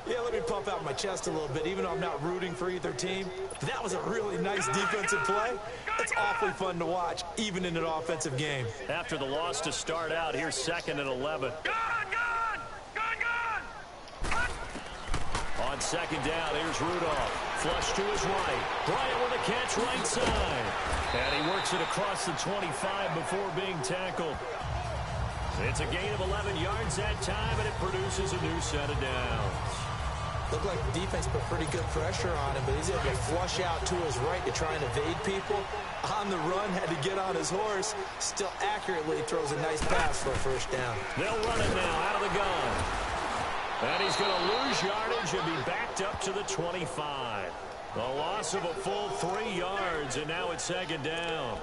Speaker 3: Yeah, let me pump out my chest a little bit, even though I'm not rooting for either team. That was a really nice defensive play. It's awfully fun to watch, even in an offensive game.
Speaker 2: After the loss to start out, here's 2nd and 11. On 2nd down, here's Runoff. Flush to his right. Bryant with a catch right side. And he works it across the 25 before being tackled. It's a gain of 11 yards that time, and it produces a new set of downs.
Speaker 3: Looked like the defense put pretty good pressure on him, but he's able to flush out to his right to try and evade people. On the run, had to get on his horse. Still accurately throws a nice pass for a first down.
Speaker 2: They'll run it now out of the gun. And he's going to lose yardage and be backed up to the 25. A loss of a full 3 yards, and now it's 2nd down.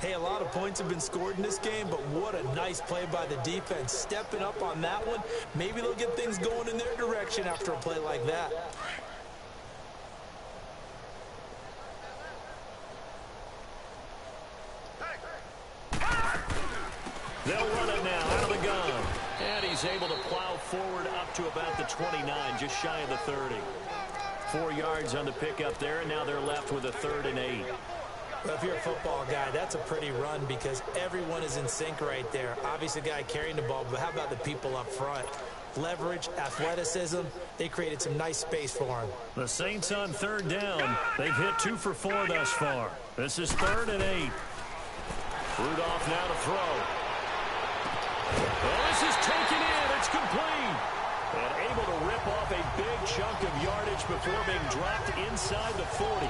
Speaker 3: Hey, a lot of points have been scored in this game, but what a nice play by the defense. Stepping up on that one, maybe they'll get things going in their direction after a play like that.
Speaker 2: They'll run it now out of the gun. And he's able to plow forward up to about the 29, just shy of the 30. 4 yards on the pickup there, and now they're left with a 3rd and 8.
Speaker 3: Well, if you're a football guy, that's a pretty run because everyone is in sync right there. Obviously, the guy carrying the ball, but how about the people up front? Leverage, athleticism, they created some nice space for him.
Speaker 2: The Saints on 3rd down. They've hit 2 for 4 thus far. This is 3rd and 8. Rudolph now to throw. Well, this is taken in. It's complete. And able to rip off a big chunk of yardage before being dropped inside the 40.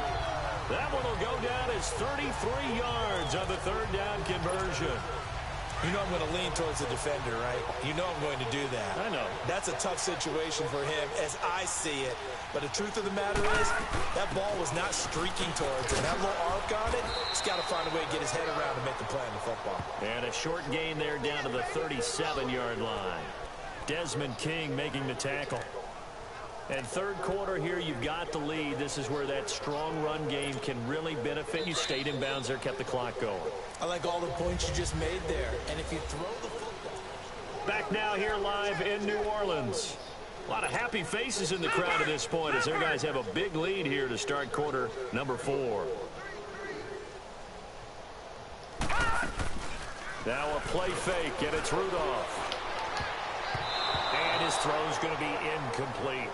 Speaker 2: That one will go down as 33 yards on the 3rd down conversion.
Speaker 5: You know I'm going to lean towards the defender, right? You know I'm going to do that.
Speaker 2: I know.
Speaker 5: That's a tough situation for him as I see it. But the truth of the matter is, that ball was not streaking towards him. That little arc on it, he's got to find a way to get his head around to make the play on the football.
Speaker 2: And a short gain there down to the 37-yard line. Desmond King making the tackle. And 3rd quarter here, you've got the lead. This is where that strong run game can really benefit you. Stayed in bounds there, kept the clock going.
Speaker 3: I like all the points you just made there. And if you throw the football...
Speaker 2: Back now here live in New Orleans. A lot of happy faces in the crowd at this point as their guys have a big lead here to start quarter number 4. Now a play fake, and it's Rudolph. And his throw's going to be incomplete.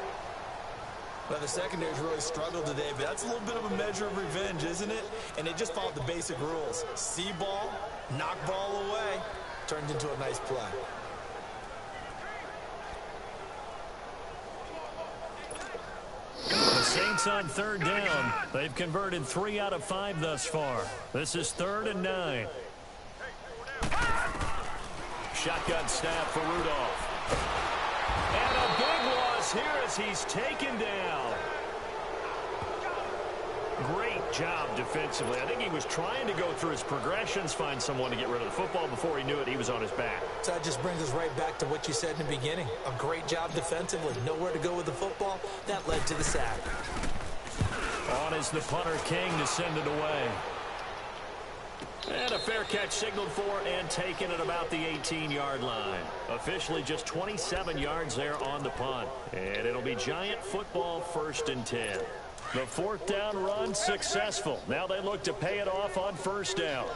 Speaker 5: Well, the secondary's really struggled today, but that's a little bit of a measure of revenge, isn't it? And they just followed the basic rules. See ball, knock ball away. Turned into a nice play.
Speaker 2: The Saints on 3rd down. They've converted 3 out of 5 thus far. This is 3rd and 9. Shotgun snap for Rudolph. And a big loss here as he's taken down. Great job defensively. I think he was trying to go through his progressions, find someone to get rid of the football. Before he knew it, he was on his back.
Speaker 3: So that just brings us right back to what you said in the beginning. A great job defensively. Nowhere to go with the football. That led to the sack.
Speaker 2: On is the punter King to send it away. And a fair catch signaled for and taken at about the 18-yard line. Officially just 27 yards there on the punt. And it'll be Giant football 1st and 10. The 4th down run successful. Now they look to pay it off on 1st down.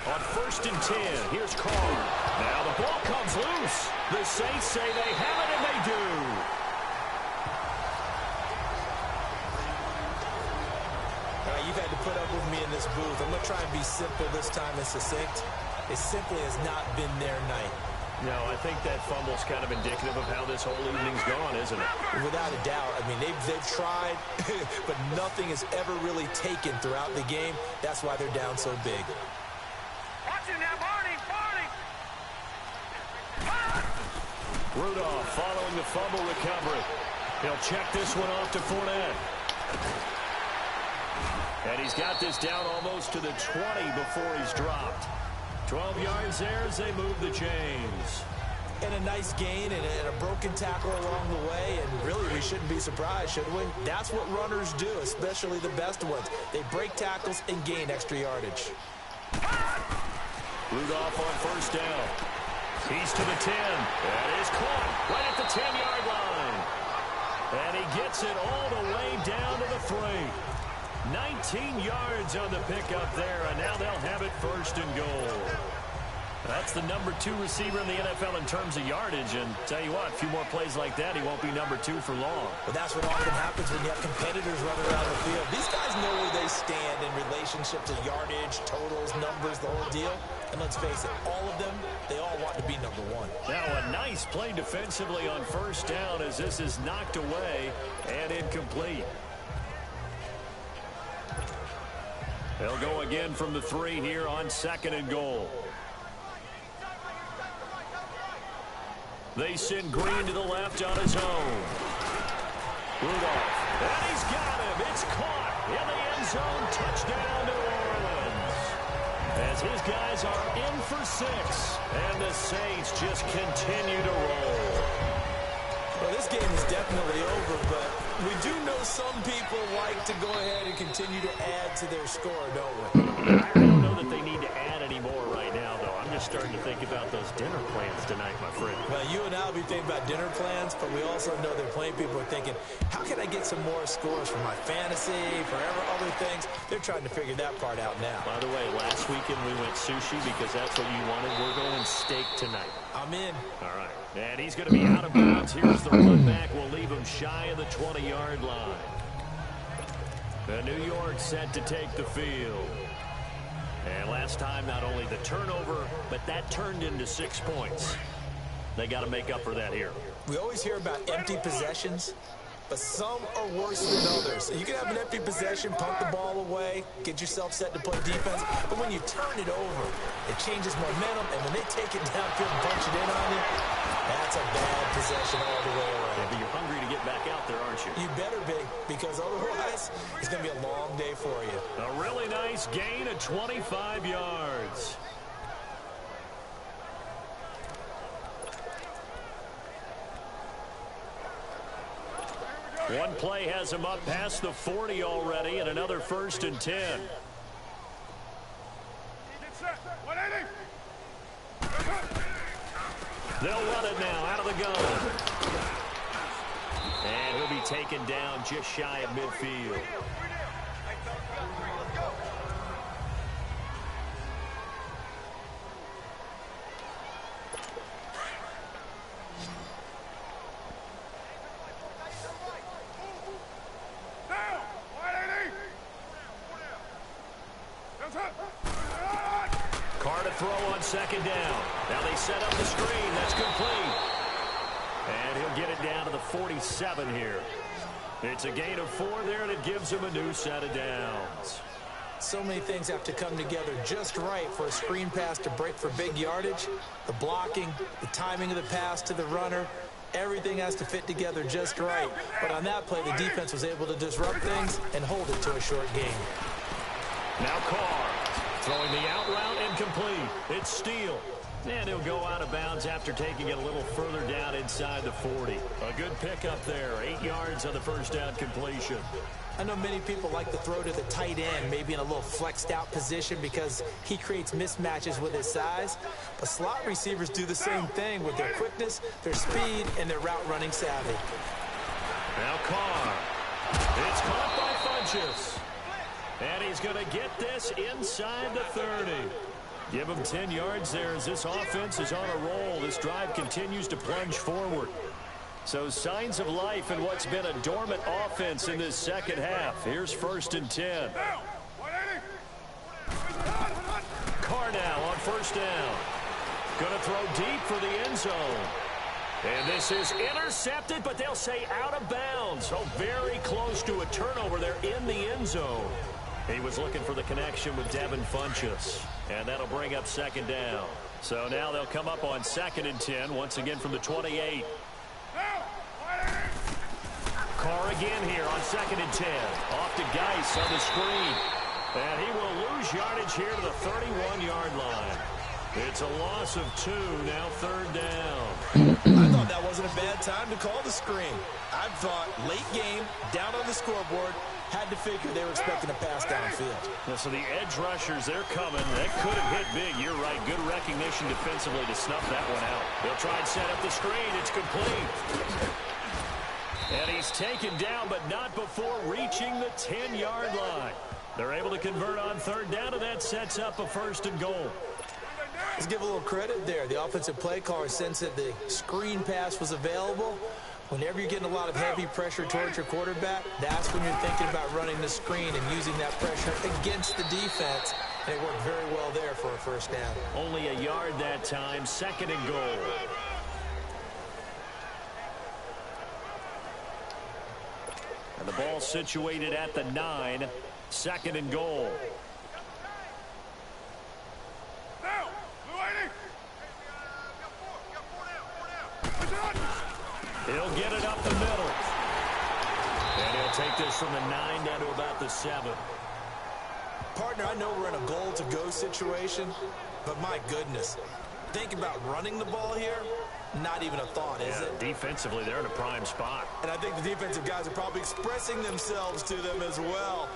Speaker 2: On 1st and 10, here's Carr. Now the ball comes loose. The Saints say they have it, and they do.
Speaker 3: You've had to put up with me in this booth. I'm going to try and be simple this time and succinct. It simply has not been their night.
Speaker 2: No, I think that fumble's kind of indicative of how this whole evening's gone, isn't it?
Speaker 3: Without a doubt. I mean, they've tried, but nothing is ever really taken throughout the game. That's why they're down so big.
Speaker 4: Watch it now, Barney!
Speaker 2: Runoff following the fumble recovery. He'll check this one off to Fournette. And he's got this down almost to the 20 before he's dropped. 12 yards there as they move the chains.
Speaker 3: And a nice gain and a broken tackle along the way, and really we shouldn't be surprised, should we? That's what runners do, especially the best ones. They break tackles and gain extra yardage.
Speaker 2: Runoff on first down. He's to the 10. That is caught right at the 10-yard line. And he gets it all the way down to the 3. 19 yards on the pickup there, and now they'll have it first and goal. That's the number 2 receiver in the NFL in terms of yardage, and tell you what, a few more plays like that, he won't be number 2 for long.
Speaker 3: But that's what often happens when you have competitors running around the field. These guys know where they stand in relationship to yardage, totals, numbers, the whole deal. And let's face it, all of them, they all want to be number 1.
Speaker 2: Now a nice play defensively on first down as this is knocked away and incomplete. They'll go again from the 3 here on 2nd and goal. They send Green to the left on his own. Runoff. And he's got him. It's caught in the end zone. Touchdown, New Orleans. As his guys are in for 6. And the Saints just continue to roll.
Speaker 3: Well, this game is definitely over, but we do know some people like to go ahead and continue to add to their score, don't we?
Speaker 2: I don't know that they need to add any more right now, though. I'm just starting to think about those dinner plans tonight, my friend.
Speaker 3: Well, you and I will be thinking about dinner plans, but we also know that plenty of people are thinking, how can I get some more scores for my fantasy, for other things? They're trying to figure that part out now.
Speaker 2: By the way, last weekend we went sushi because that's what you wanted. We're going steak tonight.
Speaker 3: I'm in.
Speaker 2: All right. And he's going to be out of bounds. Here's the run back. We'll leave him shy of the 20-yard line. The New York set to take the field. And last time, not only the turnover, but that turned into 6 points. They got to make up for that here.
Speaker 3: We always hear about empty possessions, but some are worse than others. You can have an empty possession, punt the ball away, get yourself set to play defense, but when you turn it over, it changes momentum, and when they take it downfield and punch it in on you, that's a bad possession all the way around.
Speaker 2: Yeah, but you're hungry to get back out there, aren't you?
Speaker 3: You better be, because otherwise, it's going to be a long day for you.
Speaker 2: A really nice gain of 25 yards. One play has him up past the 40 already, and another 1st and 10. They'll run it now out of the gun. And he'll be taken down just shy of midfield. Carr to throw on 2nd down. Now they set up the screen. That's complete. And he'll get it down to the 47 here. It's a gain of 4 there, and it gives him a new set of downs.
Speaker 3: So many things have to come together just right for a screen pass to break for big yardage. The blocking, the timing of the pass to the runner, everything has to fit together just right. But on that play, the defense was able to disrupt things and hold it to a short gain.
Speaker 2: Now Carr throwing the out route incomplete. It's Steele. And he'll go out of bounds after taking it a little further down inside the 40. A good pickup there. 8 yards on the first down completion.
Speaker 3: I know many people like to throw to the tight end, maybe in a little flexed out position because he creates mismatches with his size. But slot receivers do the same thing with their quickness, their speed, and their route running savvy.
Speaker 2: Now Carr. It's caught by Funchess. And he's going to get this inside the 30. Give him 10 yards there as this offense is on a roll. This drive continues to plunge forward. So signs of life in what's been a dormant offense in this second half. Here's 1st and 10. Carr now on 1st down. Going to throw deep for the end zone. And this is intercepted, but they'll say out of bounds. So very close to a turnover there in the end zone. He was looking for the connection with Devin Funchess. And that'll bring up 2nd down. So now they'll come up on 2nd and 10, once again from the 28. Carr again here on 2nd and 10. Off to Geis on the screen. And he will lose yardage here to the 31-yard line. It's a loss of 2, now 3rd down.
Speaker 5: I thought that wasn't a bad time to call the screen. I thought late game, down on the scoreboard, had to figure they were expecting a pass downfield.
Speaker 2: Yeah, so the edge rushers, they're coming. That could have hit big. You're right. Good recognition defensively to snuff that one out. They'll try and set up the screen. It's complete. And he's taken down, but not before reaching the 10-yard line. They're able to convert on 3rd down, and that sets up a 1st and goal.
Speaker 3: Let's give a little credit there. The offensive play caller sensed that the screen pass was available. Whenever you're getting a lot of heavy pressure towards your quarterback, that's when you're thinking about running the screen and using that pressure against the defense. And it worked very well there for a 1st down.
Speaker 2: Only a yard that time, 2nd and goal. And the ball situated at the 9, 2nd and goal. He'll get it up the middle. And he'll take this from the 9 down to about the 7.
Speaker 5: Partner, I know we're in a goal-to-go situation, but my goodness, think about running the ball here. Not even a thought, is it?
Speaker 2: Defensively, they're in a prime spot.
Speaker 5: And I think the defensive guys are probably expressing themselves to them as well.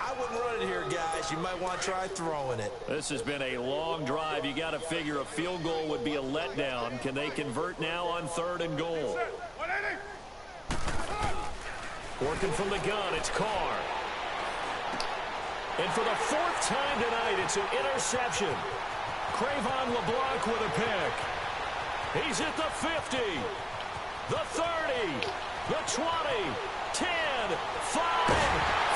Speaker 5: I wouldn't run it here, guys. You might want to try throwing it.
Speaker 2: This has been a long drive. You got to figure a field goal would be a letdown. Can they convert now on 3rd and goal? Working from the gun, it's Carr. And for the 4th time tonight, it's an interception. Cravon LeBlanc with a pick. He's at the 50, the 30, the 20, 10, 5.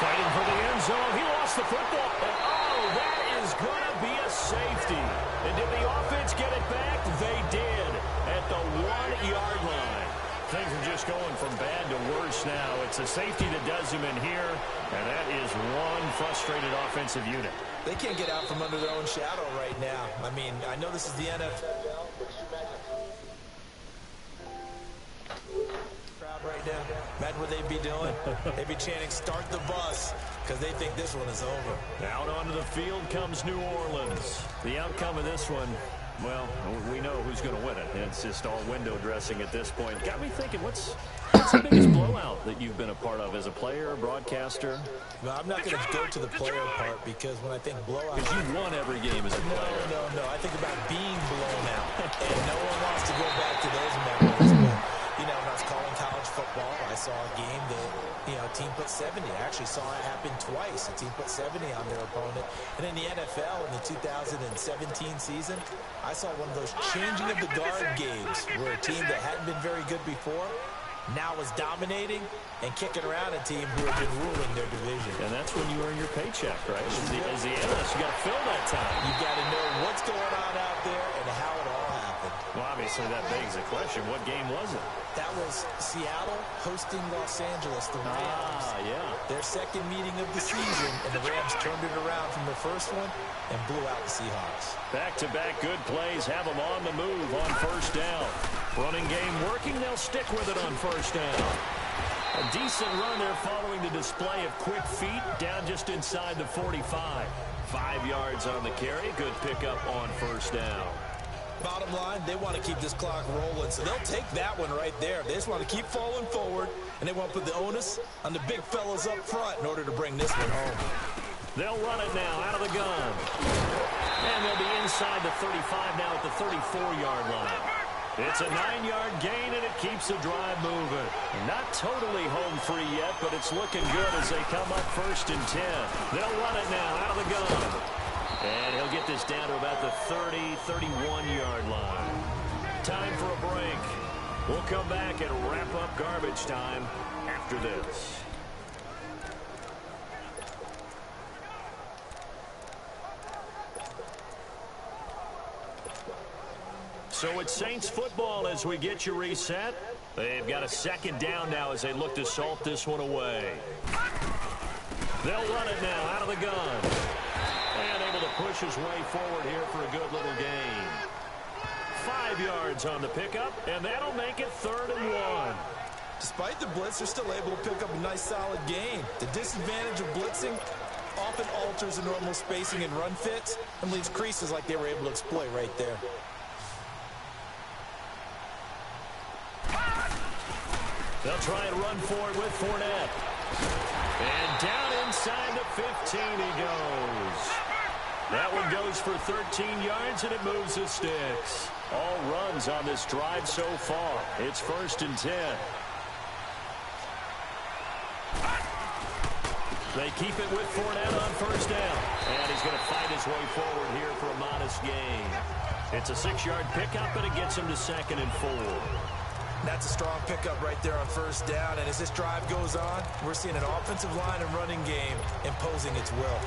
Speaker 2: Fighting for the end zone. He lost the football. And, oh, that is going to be a safety. And did the offense get it back? They did at the 1-yard line. Things are just going from bad to worse now. It's a safety that does him in here, and that is one frustrated offensive unit.
Speaker 3: They can't get out from under their own shadow right now. I mean, I know this is the NFL. Crowd right now. Imagine what they'd be doing. They'd be chanting, "Start the bus," because they think this one is over.
Speaker 2: Out onto the field comes New Orleans. The outcome of this one, well, we know who's going to win it. It's just all window dressing at this point. Got me thinking, what's the biggest blowout that you've been a part of as a player, broadcaster?
Speaker 3: No, I'm not going to go to the player part because when I think blowout...
Speaker 2: Because you've won every game as a player.
Speaker 3: No. I think about being blown out. And no one wants to go back to those memories. But, you know, when I was calling college football, I saw a game that, you know, a team put 70. I actually saw it happen twice. A team put 70 on their opponent. And in the NFL, in the 2017 season, I saw one of those changing of the guard games where a team that hadn't been very good before now is dominating and kicking around a team who have been ruling their division.
Speaker 2: And that's when you earn your paycheck, right? As the analyst, you got to fill that time.
Speaker 3: You got to know what's going on out there and how it all happened.
Speaker 2: Well, obviously that begs the question, what game was it?
Speaker 3: That was Seattle hosting Los Angeles, the Rams.
Speaker 2: Yeah.
Speaker 3: Their 2nd meeting of the season, and the Rams turned it around from the 1st one and blew out the Seahawks.
Speaker 2: Back-to-back good plays have them on the move on 1st down. Running game working, they'll stick with it on 1st down. A decent run there following the display of quick feet down just inside the 45. 5 yards on the carry. Good pickup on 1st down.
Speaker 3: Bottom line, they want to keep this clock rolling, so they'll take that one right there. They just want to keep falling forward, and they want to put the onus on the big fellas up front in order to bring this one home.
Speaker 2: They'll run it now out of the gun. And they'll be inside the 35 now at the 34-yard line. It's a 9-yard gain, and it keeps the drive moving. Not totally home free yet, but it's looking good as they come up 1st and 10. They'll run it now out of the gun. And he'll get this down to about the 30, 31-yard line. Time for a break. We'll come back and wrap up garbage time after this. So it's Saints football as we get you reset. They've got a 2nd down now as they look to salt this one away. They'll run it now out of the gun. And able to push his way forward here for a good little gain. 5 yards on the pickup, and that'll make it 3rd and 1.
Speaker 3: Despite the blitz, they're still able to pick up a nice solid gain. The disadvantage of blitzing, often alters the normal spacing and run fits and leaves creases like they were able to exploit right there.
Speaker 2: They'll try and run forward with Fournette. And down inside the 15 he goes. That one goes for 13 yards, and it moves the sticks. All runs on this drive so far. It's 1st and 10. They keep it with Fournette on 1st down. And he's going to fight his way forward here for a modest gain. It's a 6-yard pickup, and it gets him to 2nd and 4.
Speaker 3: That's a strong pickup right there on 1st down. And as this drive goes on, we're seeing an offensive line and running game imposing its will.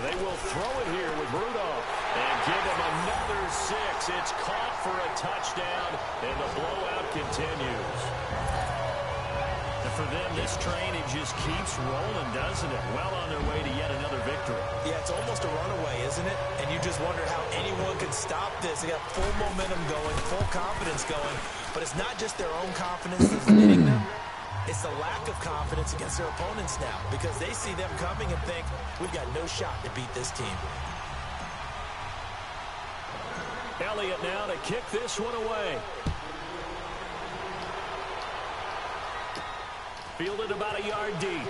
Speaker 2: They will throw it here with Runoff and give him another 6. It's caught for a touchdown, and the blowout continues. And for them, this train, it just keeps rolling, doesn't it? Well on their way to yet another victory.
Speaker 3: Yeah, it's almost a runaway, isn't it? And you just wonder how anyone could stop this. They got full momentum going, full confidence going. But it's not just their own confidence that's hitting them. It's the lack of confidence against their opponents now because they see them coming and think, we've got no shot to beat this team.
Speaker 2: Elliott now to kick this one away. Fielded about a yard deep.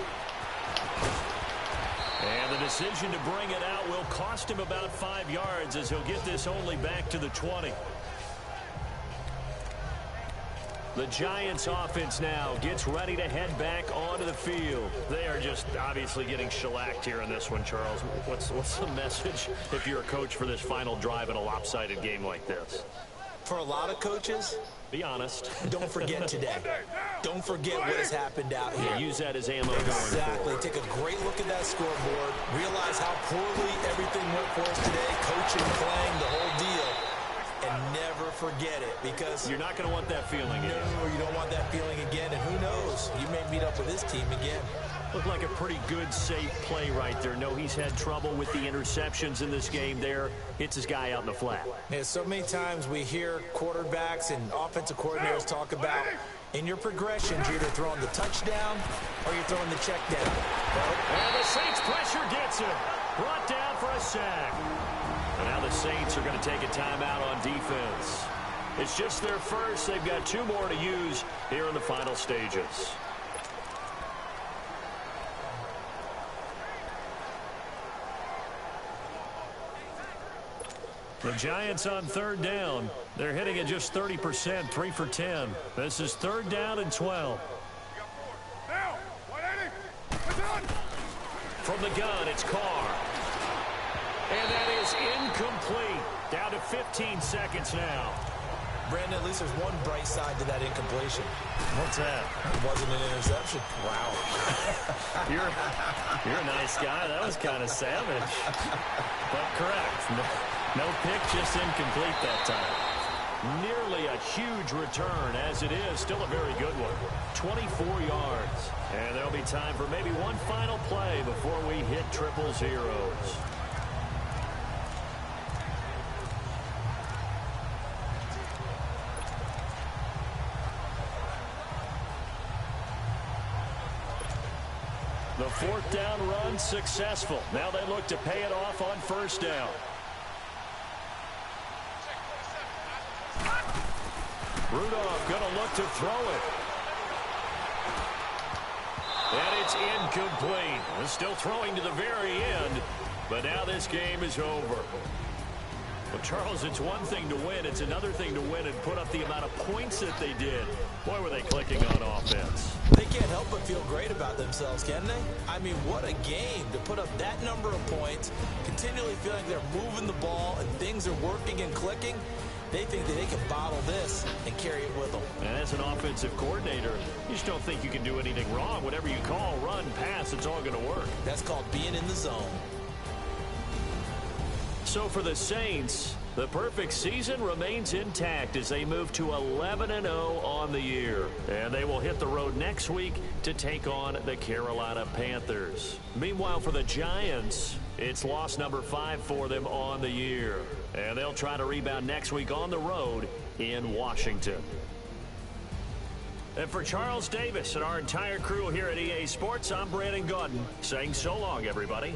Speaker 2: And the decision to bring it out will cost him about 5 yards as he'll get this only back to the 20. The Giants offense now gets ready to head back onto the field. They are just obviously getting shellacked here in this one, Charles. What's the message if you're a coach for this final drive in a lopsided game like this?
Speaker 3: For a lot of coaches,
Speaker 2: be honest.
Speaker 3: Don't forget today. Don't forget what has happened out here.
Speaker 2: Yeah, use that as ammo going forward.
Speaker 3: Exactly. Take a great look at that scoreboard. Realize how poorly everything went for us today. Coaching, playing, the whole deal. And never forget it because
Speaker 2: you're not going to want that feeling again.
Speaker 3: No, you don't want that feeling again. And who knows? You may meet up with this team again.
Speaker 2: Looked like a pretty good, safe play right there. No, he's had trouble with the interceptions in this game there. Hits his guy out in the flat.
Speaker 3: Yeah, so many times we hear quarterbacks and offensive coordinators talk about in your progressions, you're either throwing the touchdown or you're throwing the check down.
Speaker 2: And the Saints pressure gets him. Brought down for a sack. And now the Saints are going to take a timeout on defense. It's just their first. They've got 2 more to use here in the final stages. The Giants on 3rd down. They're hitting at just 30%, 3 for 10. This is 3rd down and 12. From the gun, it's Carr. And that is incomplete. Down to 15 seconds now.
Speaker 3: Brandon, at least there's one bright side to that incompletion.
Speaker 2: What's that?
Speaker 3: It wasn't an interception. Wow.
Speaker 2: You're a nice guy. That was kind of savage. But correct. No pick, just incomplete that time. Nearly a huge return, as it is. Still a very good one. 24 yards. And there'll be time for maybe one final play before we hit triple zeros. The 4th down run successful. Now they look to pay it off on 1st down. Runoff going to look to throw it. And it's incomplete. He's still throwing to the very end, but now this game is over. Well, Charles, it's one thing to win. It's another thing to win and put up the amount of points that they did. Boy, were they clicking on offense.
Speaker 3: They can't help but feel great about themselves, can they? I mean, what a game to put up that number of points, continually feeling they're moving the ball and things are working and clicking. They think that they can bottle this and carry it with them.
Speaker 2: And as an offensive coordinator, you just don't think you can do anything wrong. Whatever you call, run, pass, it's all going to work.
Speaker 3: That's called being in the zone.
Speaker 2: So for the Saints, the perfect season remains intact as they move to 11-0 on the year. And they will hit the road next week to take on the Carolina Panthers. Meanwhile, for the Giants, it's loss number 5 for them on the year. And they'll try to rebound next week on the road in Washington. And for Charles Davis and our entire crew here at EA Sports, I'm Brandon Gaudin saying so long, everybody.